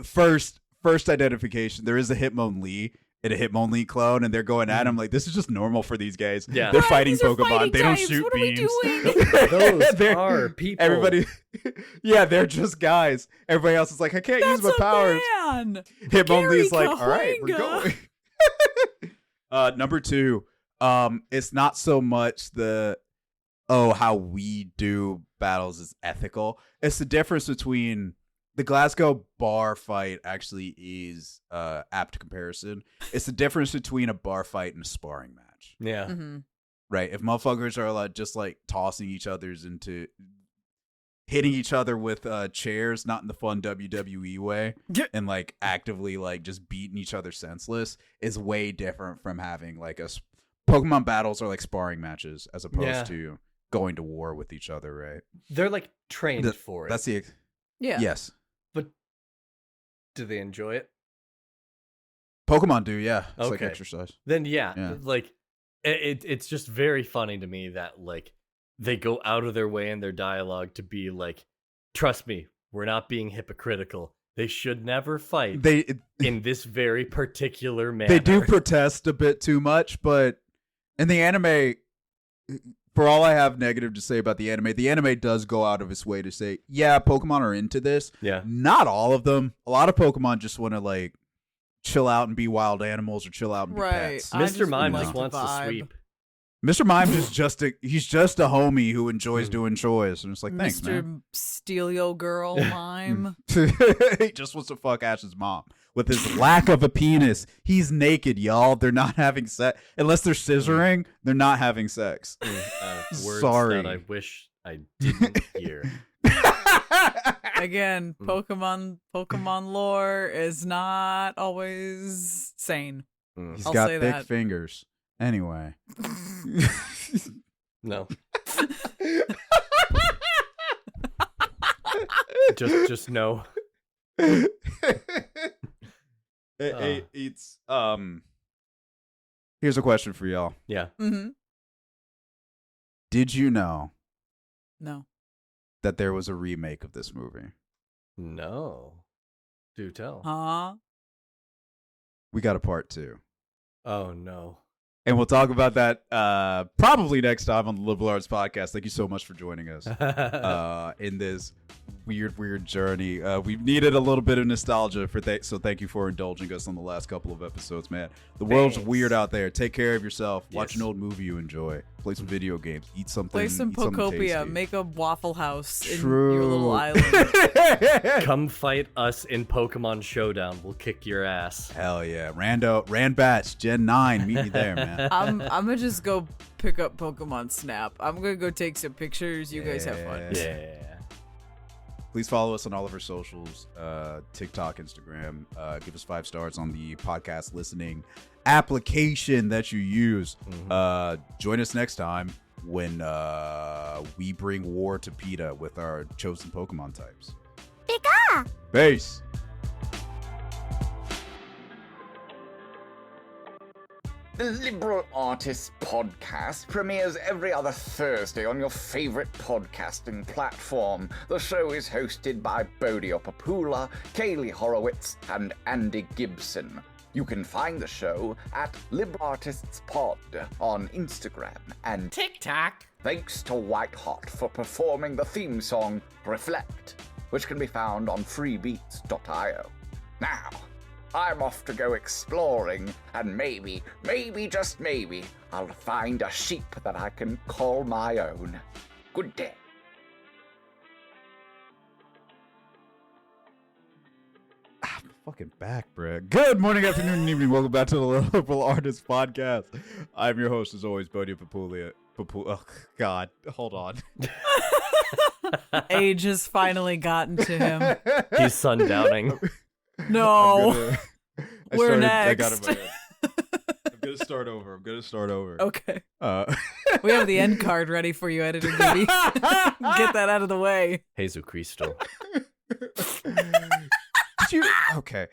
First identification. There is a Hitmonlee and a Hitmonlee clone, and they're going at him like, this is just normal for these guys. Yeah. They're fighting these are Pokemon. fighting they don't types. shoot what beams. Are we doing? Those are people. Everybody, yeah, they're just guys. Everybody else is like, I can't use my powers. Man. Hitmonlee's like, Gary all right, we're going. Number 2, it's not so much how we do battles is ethical. It's the difference between the Glasgow bar fight actually is apt comparison. It's the difference between a bar fight and a sparring match. Yeah. Mm-hmm. Right. If motherfuckers are just tossing each other's into hitting each other with chairs, not in the fun WWE way, and actively just beating each other senseless, is way different from having Pokemon battles are like sparring matches as opposed to going to war with each other. Right. They're trained for it. That's the yes. But do they enjoy it? Pokemon do, yeah. It's okay. exercise. Then yeah. It's just very funny to me that they go out of their way in their dialogue to be trust me, we're not being hypocritical. They should never fight in this very particular manner. They do protest a bit too much, but in the anime, for all I have negative to say about the anime does go out of its way to say, yeah, Pokemon are into this. Yeah. Not all of them. A lot of Pokemon just want to chill out and be wild animals or chill out and be Right. pets. I Mr. just Mime like just the wants to vibe. sweep. Mr. Mime is just a homie who enjoys doing chores, and it's like, thanks, Mr. man. Steelio Girl Mime. He just wants to fuck Ash's mom. With his lack of a penis, he's naked, y'all. They're not having sex. Unless they're scissoring, they're not having sex. Words Sorry. that I wish I didn't hear. Again, Pokemon lore is not always sane. He's I'll got say thick that. fingers. Anyway. No. just no. It's here's a question for y'all. Yeah. Mm-hmm. Did you know No. that there was a remake of this movie? No. Do tell. Huh? We got a part 2. Oh no. And we'll talk about that probably next time on the Liberal Arts Podcast. Thank you so much for joining us in this weird journey. We've needed a little bit of nostalgia so thank you for indulging us on the last couple of episodes, man. The world's Thanks. weird out there. Take care of yourself. Watch Yes. an old movie you enjoy. Play some video games. Eat something. Play some eat something Pokopia. tasty. Make a Waffle House in True. your little island. Come fight us in Pokemon Showdown. We'll kick your ass. Hell yeah. Ranbats, Gen 9. Meet me there, man. I'm gonna just go pick up Pokemon Snap. I'm gonna go take some pictures. You guys have fun. Yeah. Please follow us on all of our socials, TikTok, Instagram. Give us 5 stars on the podcast listening application that you use. Join us next time when we bring war to PETA with our chosen Pokemon types. Pika! Peace! The Liberal Artists Podcast premieres every other Thursday on your favorite podcasting platform. The show is hosted by Bodio, Kaylie Horowitz, and Andy Gibson. You can find the show at Liberal Artists Pod on Instagram and TikTok. Thanks to White Hot for performing the theme song Reflect, which can be found on freebeats.io. Now, I'm off to go exploring, and maybe, just maybe, I'll find a sheep that I can call my own. Good day. I'm fucking back, bruh. Good morning, afternoon, and evening. Welcome back to the Liberal Artists Podcast. I'm your host, as always, Bodio Papulia. Oh, God. Hold on. Age has finally gotten to him. He's sundowning. No. We're I got it next. in my head. I'm going to start over. Okay. Uh, We have the end card ready for you, Editor Gibby. Get that out of the way. Jesus Cristo. okay.